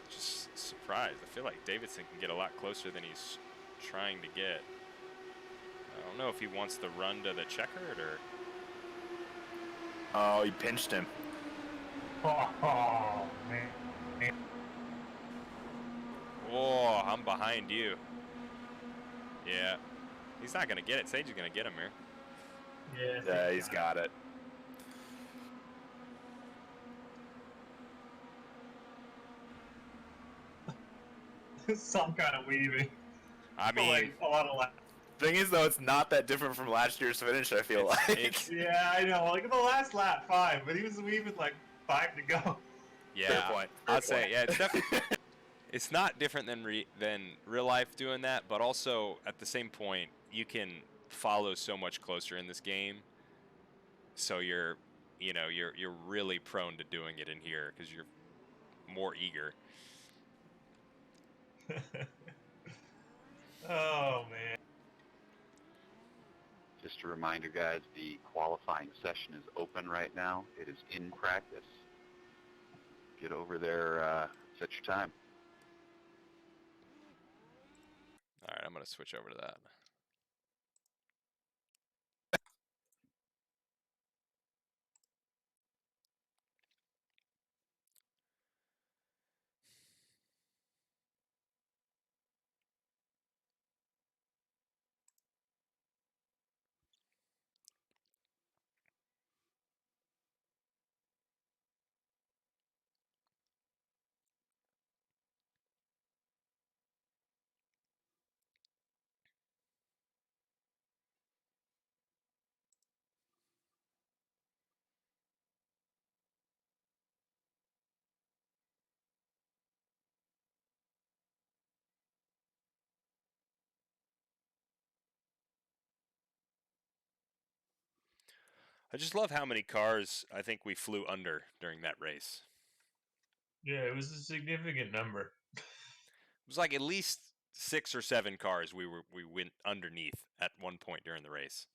Just surprised. I feel like Davidson can get a lot closer than he's trying to get. I don't know if he wants the run to the checkered or... Oh, he pinched him. Oh, man. Oh, I'm behind you. Yeah. He's not going to get it. Sage is going to get him here. Yeah, he's got it. Some kind of weaving. I mean, like a lot of laps. Thing is, though, it's not that different from last year's finish, I feel like. Yeah, I know. Like in the last lap, 5, but he was weaving like 5 to go. Yeah, Fair point. I'd say, yeah, it's definitely... It's not different than real life doing that, but also at the same point, you can follow so much closer in this game. So you're really prone to doing it in here because you're more eager. Oh man! Just a reminder, guys, the qualifying session is open right now. It is in practice. Get over there, set your time. All right, I'm going to switch over to that. I just love how many cars I think we flew under during that race. Yeah, it was a significant number. It was like at least 6 or 7 cars we went underneath at one point during the race.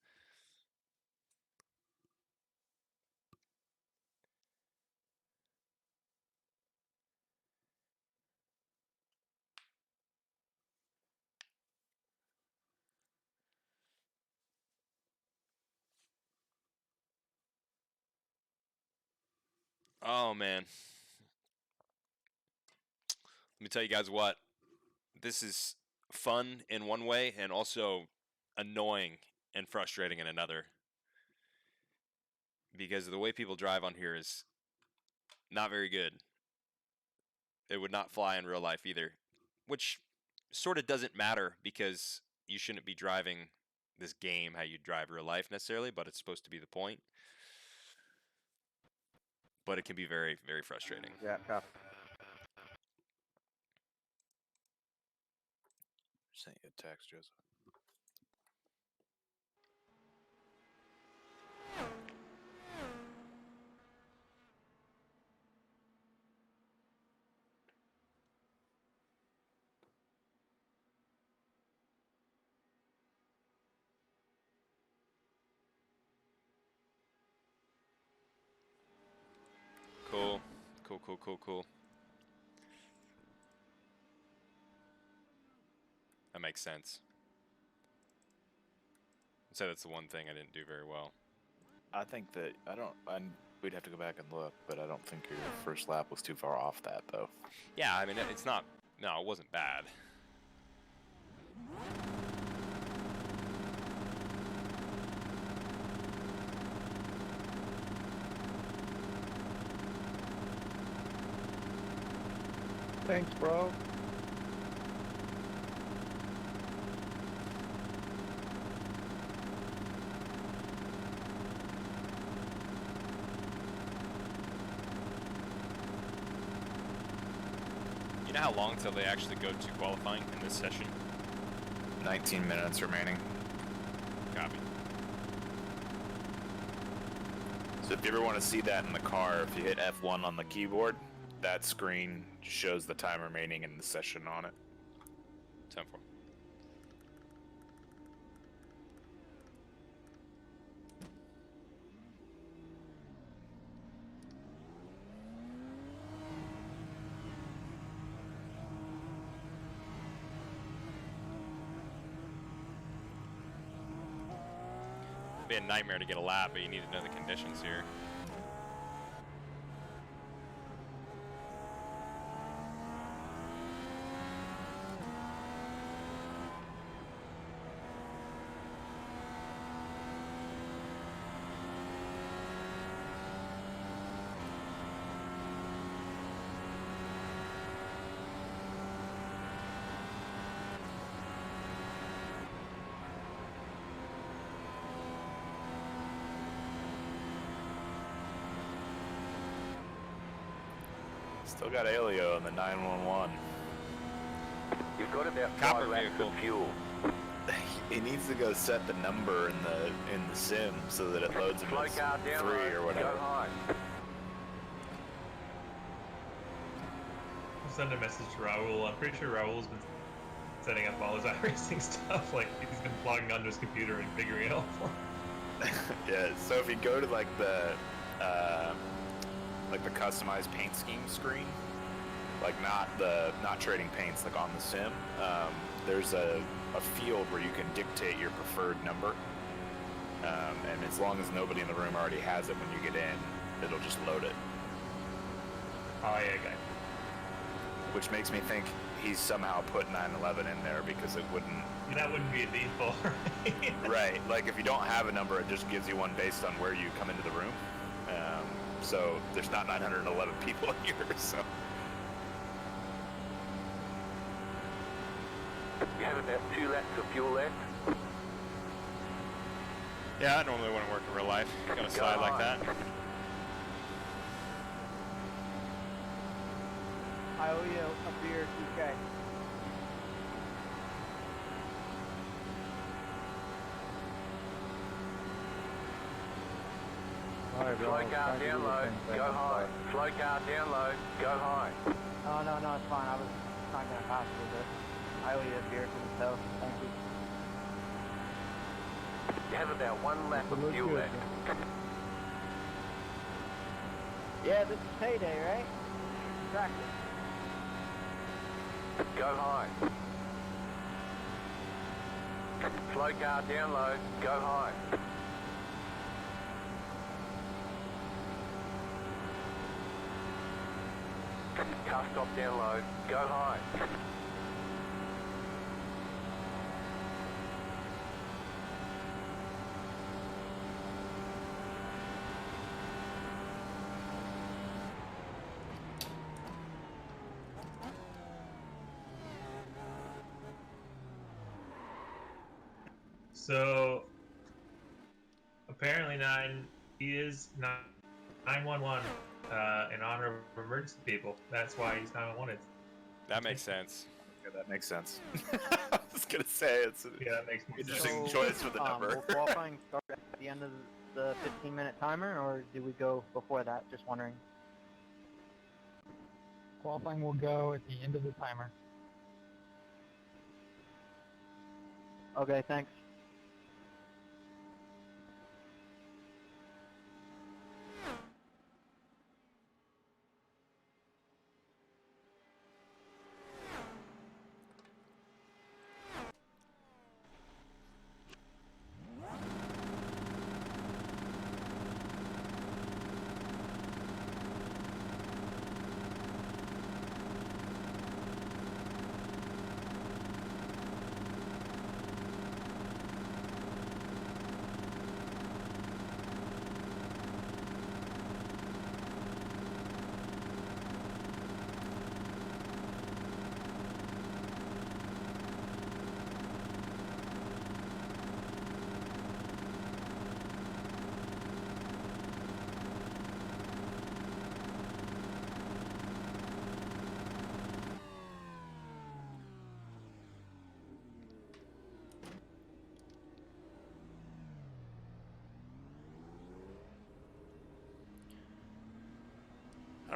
Oh man. Let me tell you guys what. This is fun in one way and also annoying and frustrating in another. Because the way people drive on here is not very good. It would not fly in real life either. Which sort of doesn't matter because you shouldn't be driving this game how you drive real life necessarily, but it's supposed to be the point. But it can be very, very frustrating. Yeah, tough. Sent you a text, Joseph. Cool. That makes sense. So that's the one thing I didn't do very well. I think that we'd have to go back and look, but I don't think your first lap was too far off that though. Yeah, I mean it's not. No, it wasn't bad. Thanks, bro. You know how long till they actually go to qualifying in this session? 19 minutes remaining. Copy. So if you ever want to see that in the car, if you hit F1 on the keyboard, that screen shows the time remaining in the session on it. 10-4. It'd be a nightmare to get a lap, but you need to know the conditions here. Still got Alio in the 911. You've got about Copper 5 laps vehicle. of fuel. He needs to go set the number in the sim so that it loads him Slow as car down 3 low, or whatever. go high. I'll send a message to Raul. I'm pretty sure Raul's been setting up all his iRacing stuff. Like, he's been plugging onto his computer and figuring it out for him. Yeah, so if you go to like the customized paint scheme screen, like not trading paints like on the sim, there's a field where you can dictate your preferred number, and as long as nobody in the room already has it when you get in, it'll just load it. Oh yeah, okay. Which makes me think he's somehow put 911 in there because it wouldn't. That wouldn't be a default, right? Right, like if you don't have a number, it just gives you one based on where you come into the room. So there's not 911 people here, so. You have about 2 laps of fuel left. Yeah, I normally wouldn't work in real life. Gonna slide like that. I owe you a beer, TK. Slow car down low, go high. Slow car down low, go high. Oh, no, it's fine. I was not going to pass a little bit. I owe you a beer for the tow. Thank you. You have about 1 lap of fuel left. Yeah, this is payday, right? Practice. Go high. Slow car down low, go high. Car stop down low, go high. So apparently he is 911 in honor of emergency people. That's why he's 911. That makes sense. Yeah, that makes sense. I was gonna say it's an That makes more interesting sense. choice for the number. Will qualifying start at the end of the 15-minute timer, or do we go before that? Just wondering. Qualifying will go at the end of the timer. Okay, thanks.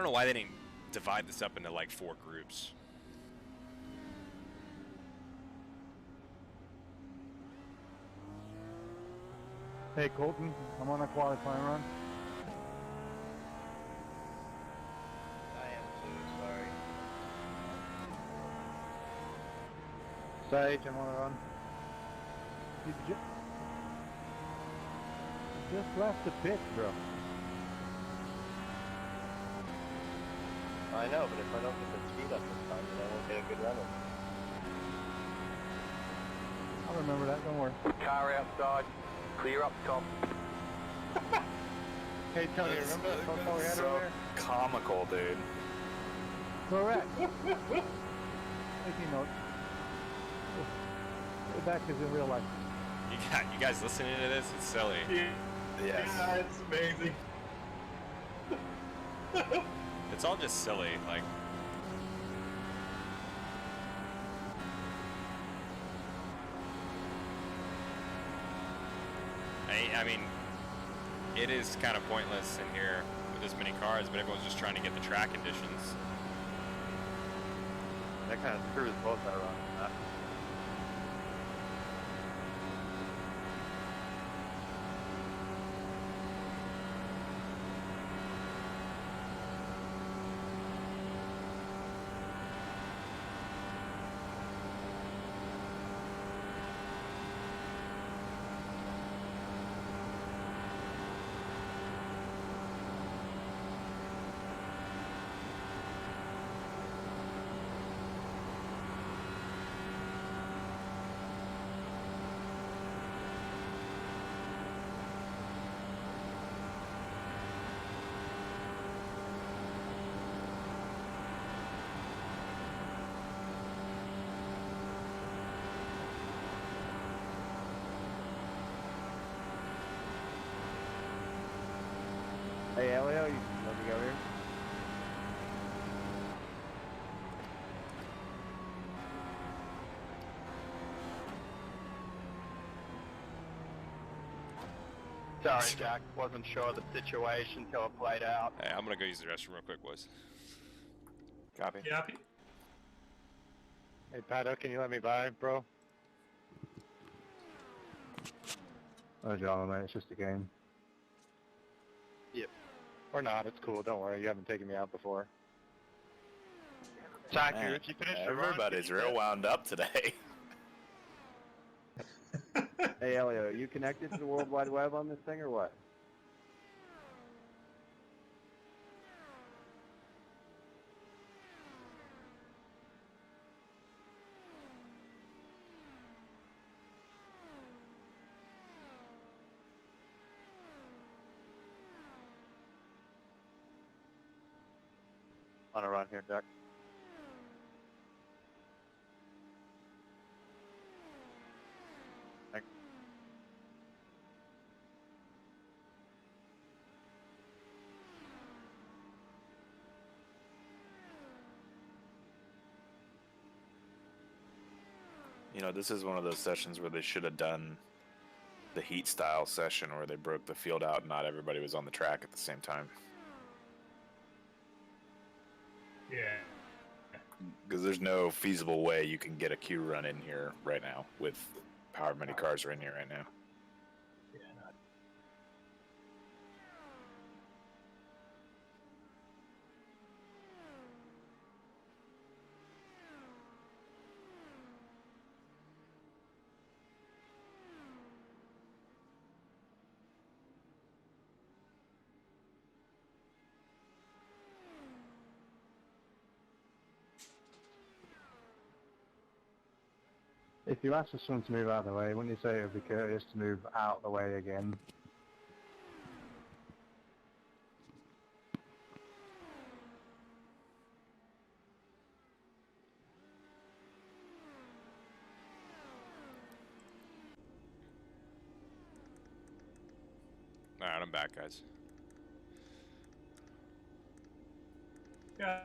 don't know why they didn't divide this up into like 4 groups. Hey Colton, I'm on a qualifying run. I am too, sorry. Sage, I'm on a run. You just left the pit, bro. I know, but if I don't get the speed up this time, then I won't get a good run. I'll remember that, don't worry. Car outside. Clear up top. Hey Tony, remember that phone call we had so over there? comical, dude. Correct. Taking notes. Way back is in real life. You guys listening to this? It's silly. Yeah, Yes. yeah, it's amazing. It's all just silly. Like, I mean, it is kind of pointless in here with this many cars, but everyone's just trying to get the track conditions. That kind of screws both our runs. Hey, Elio, you let me go here? Sorry, Jack. Wasn't sure of the situation till it played out. Hey, I'm gonna go use the restroom real quick, boys. Copy. Yeah. Hey Pato, can you let me by, bro? Oh, John, man, it's just a game. Yep. Or not, it's cool, don't worry, you haven't taken me out before. Jack, Man, if you finish your run, everybody's can you real wound up today. Hey, Elio, are you connected to the World Wide Web on this thing or what? on a run here, Jack? Thanks. You know, this is one of those sessions where they should have done the heat style session where they broke the field out and not everybody was on the track at the same time. Yeah. Because there's no feasible way you can get a Q run in here right now with however many cars are in here right now. If you ask someone to move out of the way, wouldn't you say it would be courteous to move out of the way again? Alright, I'm back, guys. Yeah.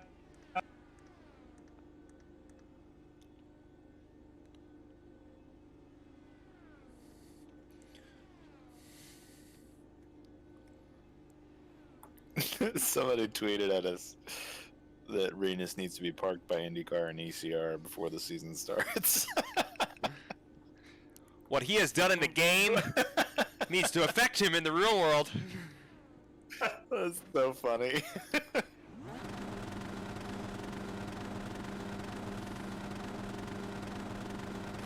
Somebody tweeted at us that Renus needs to be parked by IndyCar and ECR before the season starts. What he has done in the game needs to affect him in the real world. That's so funny.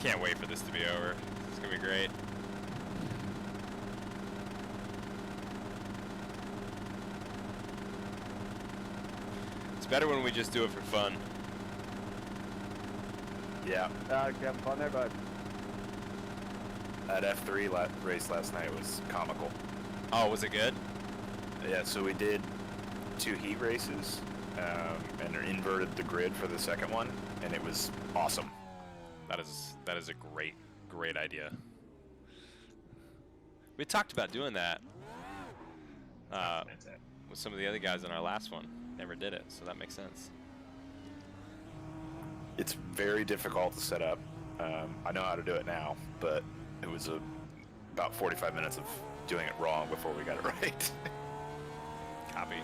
Can't wait for this to be over. It's gonna be great. It's better when we just do it for fun. Yeah. Having fun there, bud. That F3 race last night was comical. Oh, was it good? Yeah, so we did 2 heat races, and inverted the grid for the second one, and it was awesome. That is a great idea. We talked about doing that with some of the other guys in our last one. Never did it, so that makes sense. It's very difficult to set up. I know how to do it now, but it was about 45 minutes of doing it wrong before we got it right. Copy.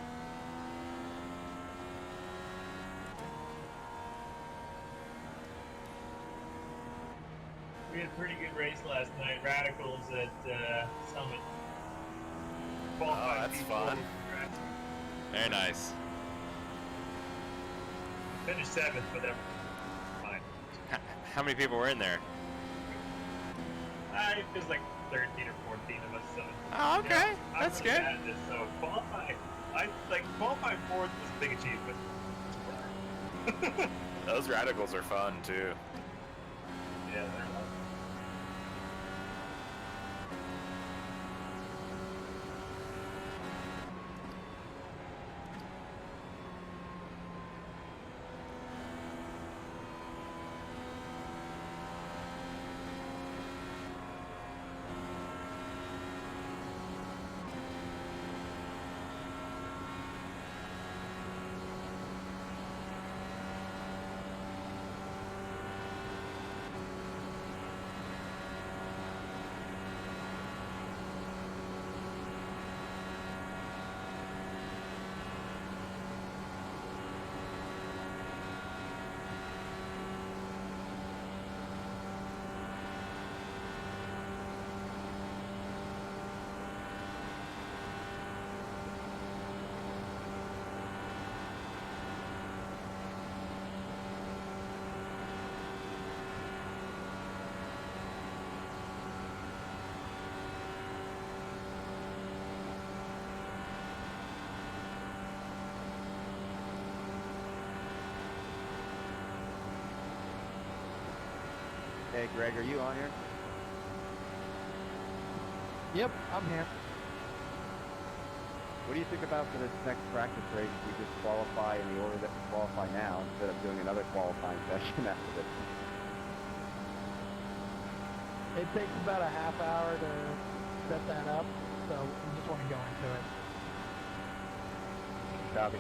We had a pretty good race last night. Radicals at Summit. Oh, that's fun. Very nice. Finished 7th, but they're fine. How many people were in there? It was like 13 or 14 of us. So, Oh, okay. you know, That's I'm really good. bad at this, so qualifying 4th was a big achievement. Those radicals are fun, too. Yeah, they're fun. Hey, Greg, are you on here? Yep, I'm here. What do you think about for this next practice race? We just qualify in the order that we qualify now instead of doing another qualifying session after this. It takes about a half hour to set that up, so we just want to go into it. Copy.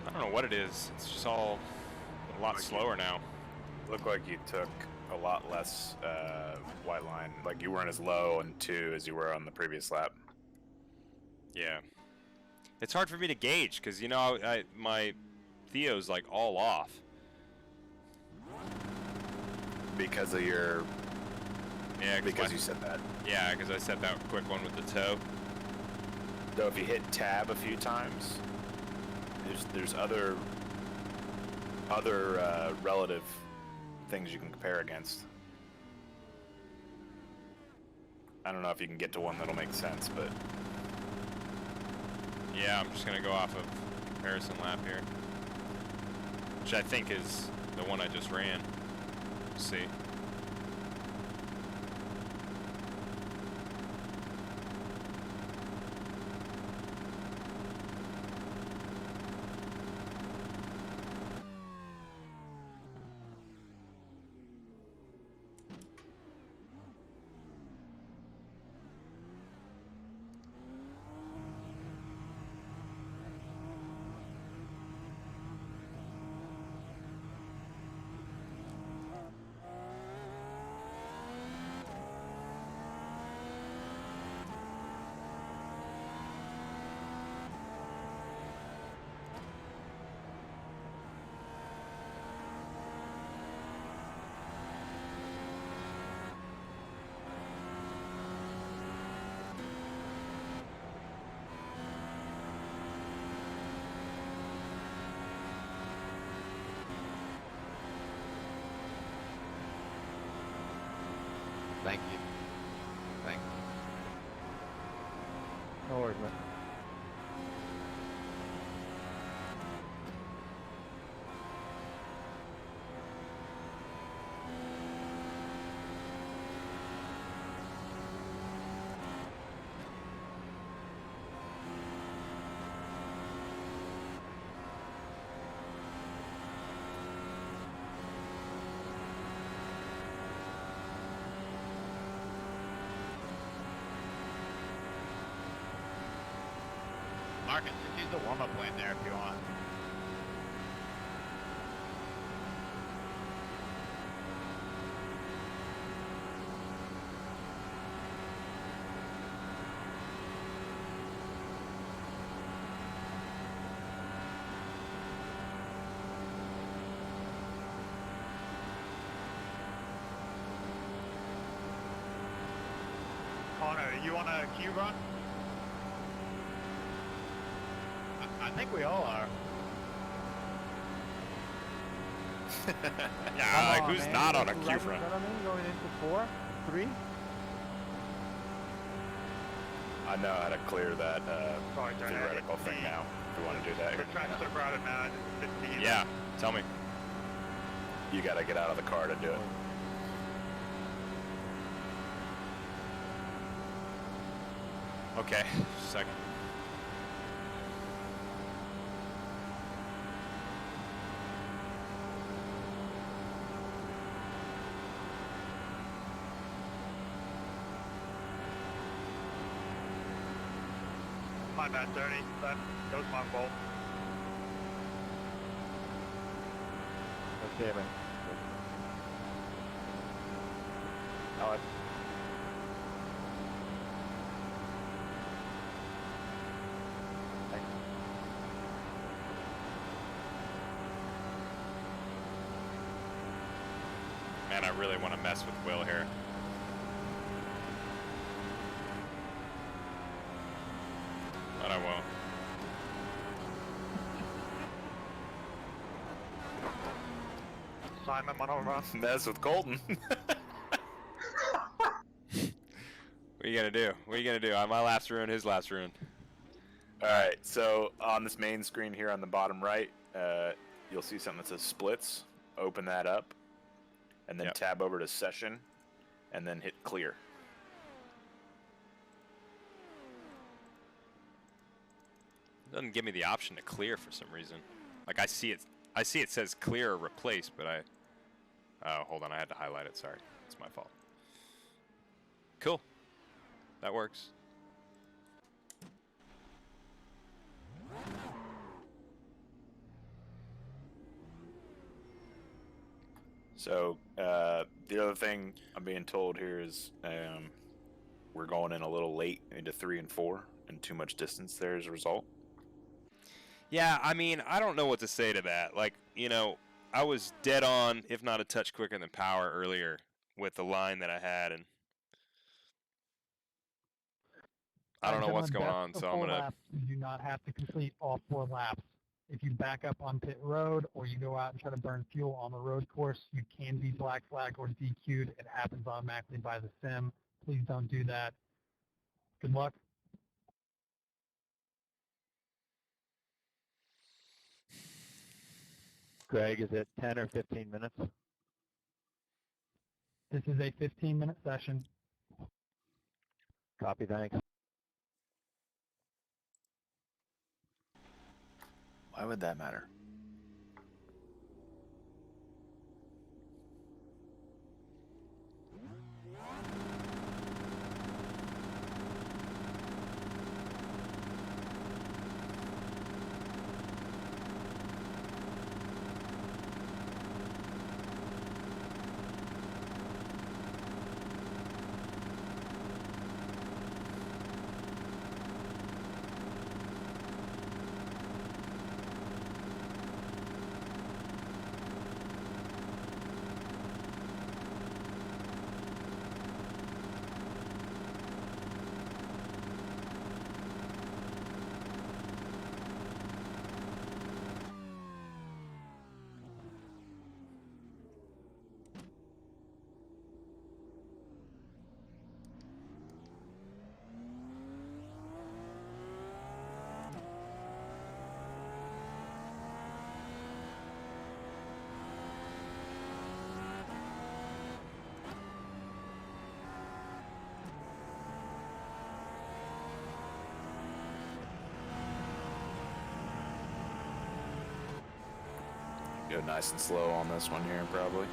I don't know what it is. It's just all a lot slower now. Looked like you took a lot less white line. Like you weren't as low on 2 as you were on the previous lap. Yeah. It's hard for me to gauge because, you know, my Theo's like all off. Because of your... Yeah, because you said that. Yeah, because I set that quick one with the toe. So if you hit tab a few times, there's other relative things you can compare against. I don't know if you can get to one that'll make sense, but... Yeah, I'm just going to go off of comparison lap here. Which I think is the one I just ran. Let's see. Thank you. Thanks. No worries, man. Marcus, just use the warm-up lane there if you want. Connor, you on a Q run? I think we all are. Yeah, like who's not on a Q Right in front? front of me, going into 4, 3. I know how to clear that Sorry, Darren. theoretical thing now. If you want to do that, The here. track's so crowded, man. I just didn't see you. Yeah, tell me. You got to get out of the car to do it. Okay, just a second. My bad, Dirty. That was my fault. Okay, man. Alex. Thanks. Man, I really want to mess with Will here. But I won't. Simon went over. Mess with Colton. What are you gonna do? What are you gonna do? My lap's ruined, his lap's ruined. All right, so on this main screen here on the bottom right, you'll see something that says splits. Open that up, and then tab over to session, and then hit clear. It doesn't give me the option to clear for some reason. Like I see it says clear or replace, but oh, hold on, I had to highlight it, sorry. It's my fault. Cool. That works. So the other thing I'm being told here is we're going in a little late into 3 and 4, and too much distance there as a result. Yeah, I mean, I don't know what to say to that. Like, you know, I was dead on, if not a touch quicker than power earlier with the line that I had, and I don't know what's going on, so I'm going to... You do not have to complete all 4 laps. If you back up on pit road or you go out and try to burn fuel on the road course, you can be black flagged or DQ'd. It happens automatically by the sim. Please don't do that. Good luck. Greg, is it 10 or 15 minutes? This is a 15-minute session. Copy, thanks. Why would that matter? Go nice and slow on this one here, probably.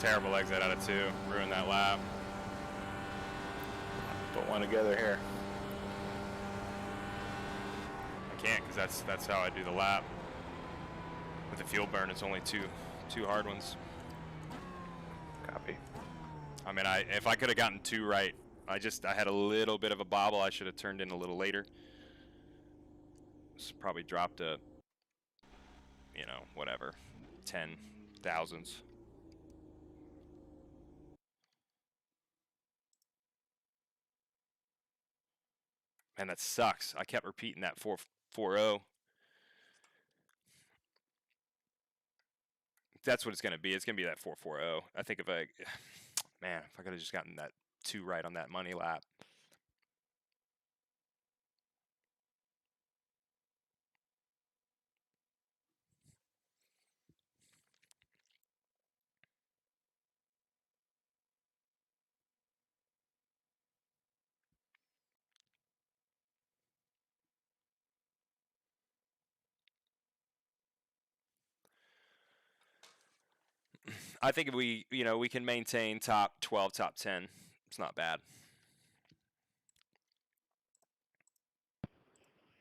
Terrible exit out of 2. Ruined that lap. Put one together here. I can't because that's how I do the lap. With the fuel burn, it's only two hard ones. Copy. I mean, if I could have gotten 2 right, I had a little bit of a bobble. I should have turned in a little later. Probably dropped a, whatever, 10 thousandths. Man, that sucks. I kept repeating that 4.40. That's what it's going to be. It's going to be that 4.40. I think if I could have just gotten that 2 right on that money lap. I think if we can maintain top 12, top 10, it's not bad.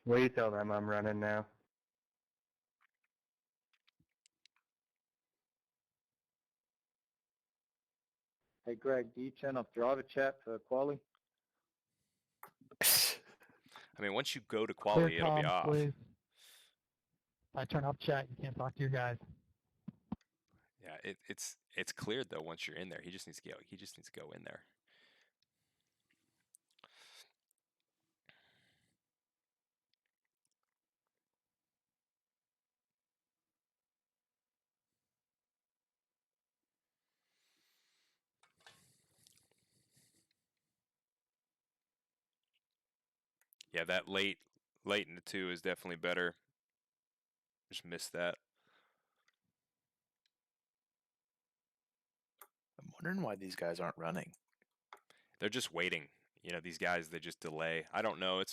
What do you tell them I'm running now? Hey Greg, do you turn off driver chat for quali? I mean, once you go to quality, it'll be off. Please. If I turn off chat, you can't talk to your guys. Yeah, it's cleared though once you're in there. He just needs to go in there. Yeah, that late in the 2 is definitely better. Just missed that. I'm wondering why these guys aren't running. They're just waiting. These guys, they just delay. I don't know.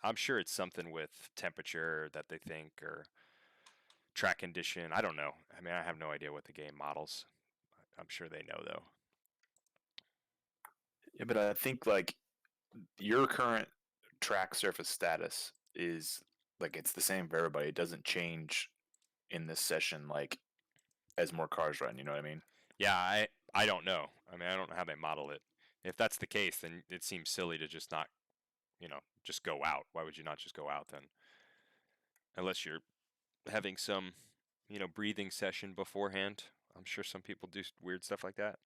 I'm sure it's something with temperature that they think, or track condition. I don't know. I mean, I have no idea what the game models. I'm sure they know though. Yeah, but I think like your current track surface status is like it's the same for everybody. It doesn't change in this session like as more cars run. You know what I mean? Yeah, I don't know. I mean, I don't know how they model it. If that's the case, then it seems silly to just not, just go out. Why would you not just go out then? Unless you're having some, breathing session beforehand. I'm sure some people do weird stuff like that.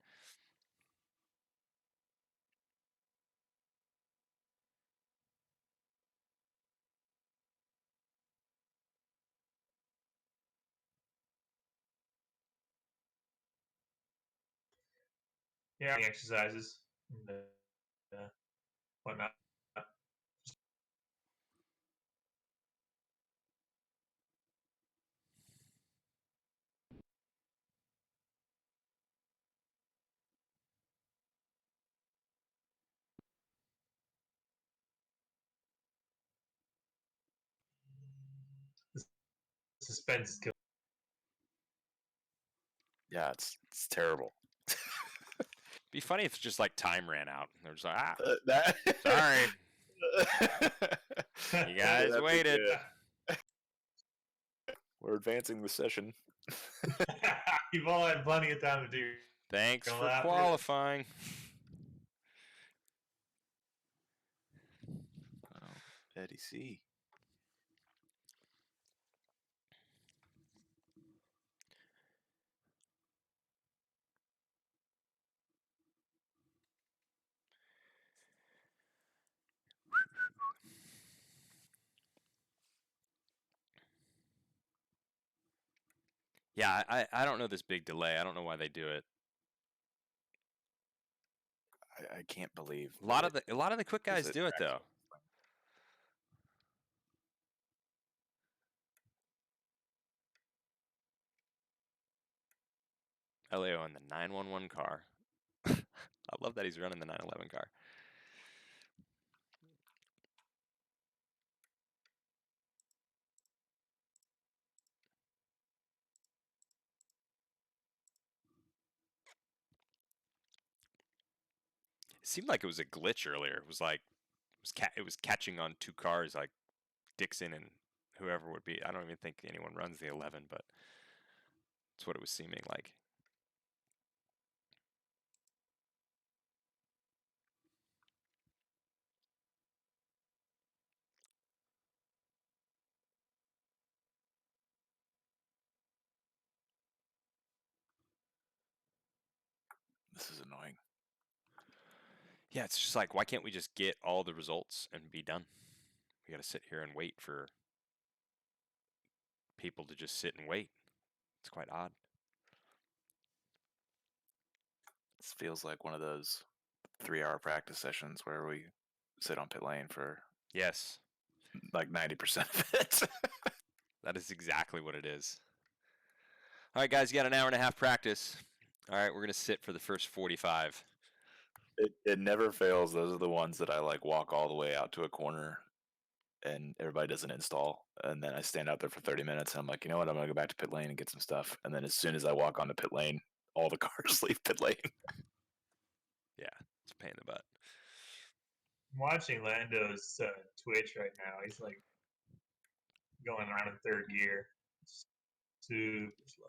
Yeah, exercises and whatnot. The suspense is killing. Yeah, it's terrible. Be funny if it's just like time ran out. They're just like, That sorry, you guys That'd be waited. good. We're advancing the session. You've all had plenty of time to do. Thanks Go for out. qualifying. Oh, Eddie C. Yeah, I don't know this big delay. I don't know why they do it. I can't believe A lot of the quick guys do it though. Elio in the 911 car. I love that he's running the 911 car. It seemed like it was a glitch earlier. It was like it was catching on two cars, like Dixon and whoever would be. I don't even think anyone runs the 11, but that's what it was seeming like. This is annoying. Yeah, it's just like, why can't we just get all the results and be done? We got to sit here and wait for people to just sit and wait. It's quite odd. This feels like one of those 3-hour practice sessions where we sit on pit lane for Yes, like 90% of it. that is exactly what it is. All right, guys, you got an hour and a half practice. All right, we're going to sit for the first 45. It never fails. Those are the ones that I like walk all the way out to a corner and everybody does an install. And then I stand out there for 30 minutes and I'm like, you know what? I'm going to go back to pit lane and get some stuff. And then as soon as I walk onto pit lane, all the cars leave pit lane. Yeah, it's a pain in the butt. I'm watching Lando's Twitch right now. He's like going around in third gear. Super slow.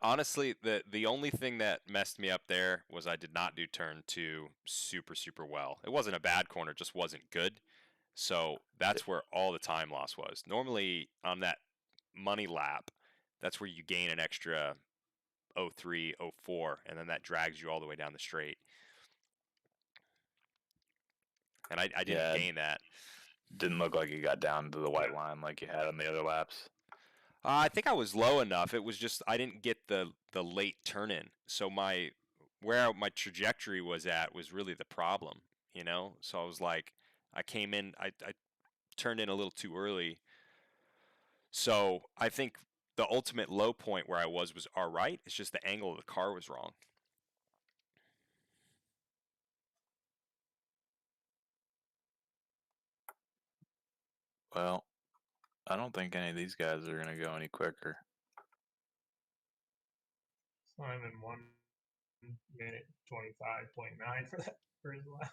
Honestly, the only thing that messed me up there was I did not do turn 2 super well. It wasn't a bad corner, it just wasn't good. So that's where all the time loss was. Normally on that money lap, that's where you gain an extra 03, 04, and then that drags you all the way down the straight. And I didn't gain that. Didn't look like you got down to the white line like you had on the other laps. I think I was low enough. It was just I didn't get the late turn in. So where my trajectory was at was really the problem, So I was like, I came in, I turned in a little too early. So I think the ultimate low point where I was all right. It's just the angle of the car was wrong. Well, I don't think any of these guys are going to go any quicker. So I'm in 1 minute 25.9 for his lap.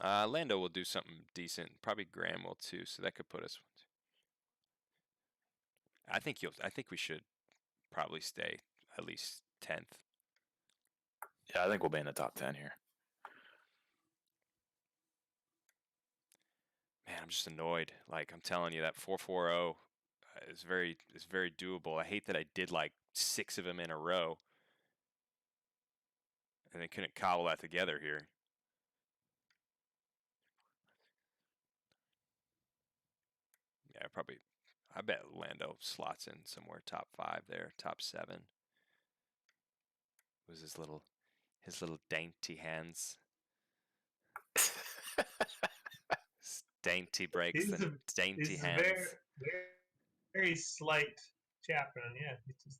Lando will do something decent. Probably Graham will too, so that could put us. I think we should probably stay at least 10th. Yeah, I think we'll be in the top 10 here. Man, I'm just annoyed. Like I'm telling you, that 440 is very doable. I hate that I did like 6 of them in a row, and they couldn't cobble that together here. Yeah, probably. I bet Lando slots in somewhere top 5 there, top 7. It was his little dainty hands. His dainty brakes and dainty hands. He's very slight chap, and yeah, it's just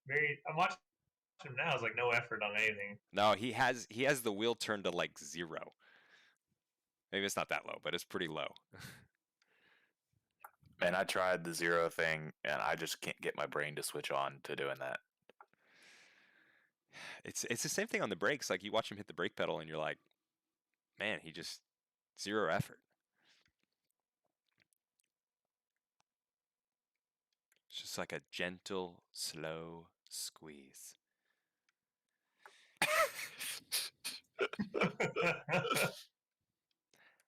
very. I'm watching him now. It's like no effort on anything. No, he has the wheel turned to like 0. Maybe it's not that low, but it's pretty low. Man, I tried the 0 thing, and I just can't get my brain to switch on to doing that. It's the same thing on the brakes. Like you watch him hit the brake pedal, and you're like, man, he just 0 effort. It's just like a gentle, slow squeeze.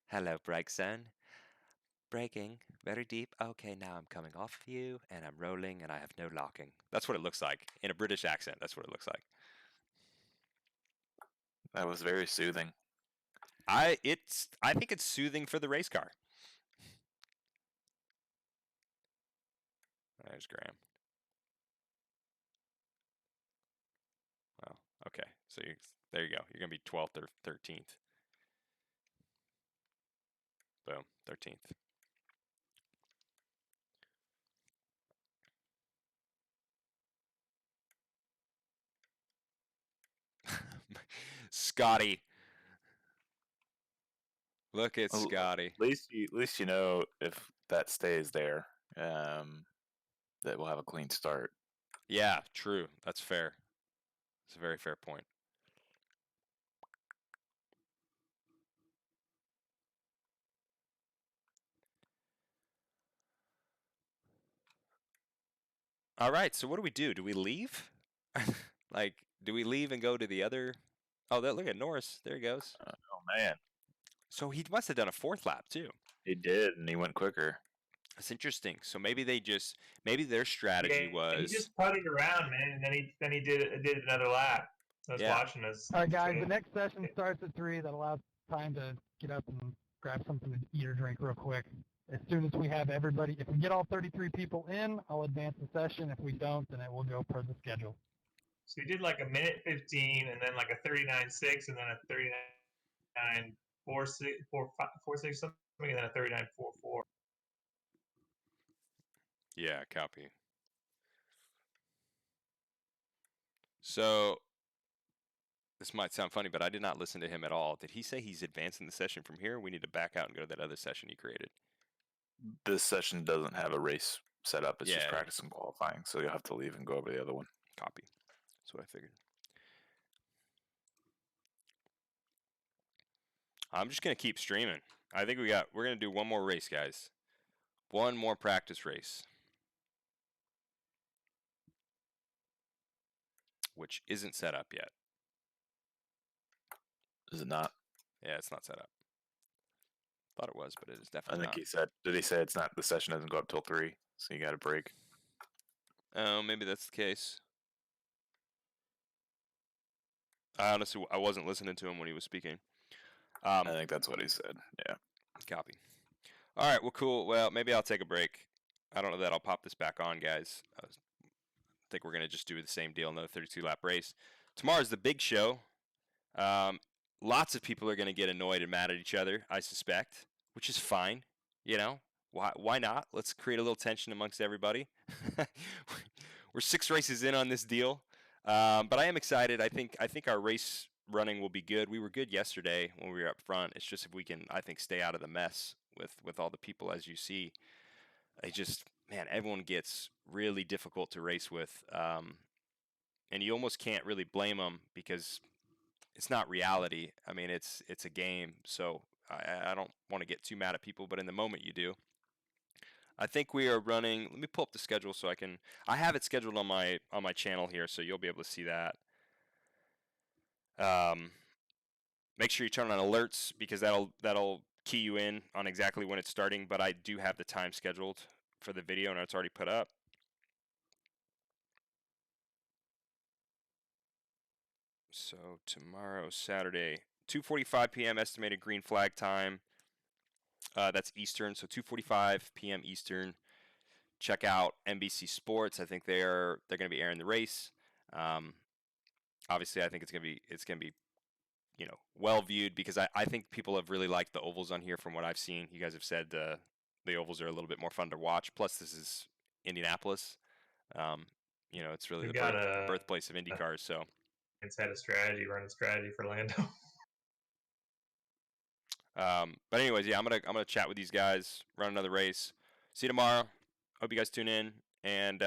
Hello, brake zone. Braking, very deep. Okay, now I'm coming off of you, and I'm rolling, and I have no locking. That's what it looks like. In a British accent, that's what it looks like. That was very soothing. I think it's soothing for the race car. There's Graham. Well, okay. So there you go. You're going to be 12th or 13th. Boom, 13th. Scotty. Look at Scotty. At least you know if that stays there, that we'll have a clean start. Yeah, true. That's fair. It's a very fair point. All right, so what do? Do we leave? Like, do we leave and go to the other? Oh, look at Norris. There he goes. Oh, man. So he must have done a 4th lap, too. He did, and he went quicker. That's interesting. So maybe their strategy was... He just putted around, man, and then he did another lap. I was watching this. All right, guys, the next session starts at 3. That allows time to get up and grab something to eat or drink real quick. As soon as we have everybody, if we get all 33 people in, I'll advance the session. If we don't, then it will go per the schedule. So he did like a minute 15, and then like a 39.6, and then a 39.46 something, and then a 39.44. Yeah, copy. So this might sound funny, but I did not listen to him at all. Did he say he's advancing the session from here? We need to back out and go to that other session he created. This session doesn't have a race set up. It's just practice and qualifying, so you'll have to leave and go over the other one. Copy. That's what I figured. I'm just going to keep streaming. I think we're going to do one more race, guys. One more practice race. Which isn't set up yet. Is it not? Yeah, it's not set up. Thought it was, but it is definitely not. I think did he say it's not, the session doesn't go up till 3, so you got a break? Oh, maybe that's the case. I wasn't listening to him when he was speaking. I think that's what he said, yeah. Copy. All right, well, cool. Well, maybe I'll take a break. I don't know that I'll pop this back on, guys. I think we're going to just do the same deal, another 32-lap race. Tomorrow's the big show. Lots of people are going to get annoyed and mad at each other, I suspect, which is fine. You know, why not? Let's create a little tension amongst everybody. We're 6 races in on this deal, but I am excited. I think our race running will be good. We were good yesterday when we were up front. It's just if we can, I think, stay out of the mess with all the people as you see. Everyone gets really difficult to race with, and you almost can't really blame them because it's not reality. I mean, it's a game. So I don't want to get too mad at people, but in the moment you do. I think we are running. Let me pull up the schedule so I can. I have it scheduled on my channel here, so you'll be able to see that. Make sure you turn on alerts because that'll key you in on exactly when it's starting. But I do have the time scheduled for the video, and it's already put up. So tomorrow, Saturday, 2:45 p.m. estimated green flag time. That's Eastern, so 2:45 p.m. Eastern. Check out NBC Sports. I think they're going to be airing the race. Obviously, I think it's going to be well viewed because I think people have really liked the ovals on here from what I've seen. You guys have said the ovals are a little bit more fun to watch. Plus, this is Indianapolis. It's really the birthplace of IndyCars. So it's had a strategy, running strategy for Lando. But anyways, yeah, I'm gonna chat with these guys, run another race. See you tomorrow. Hope you guys tune in, and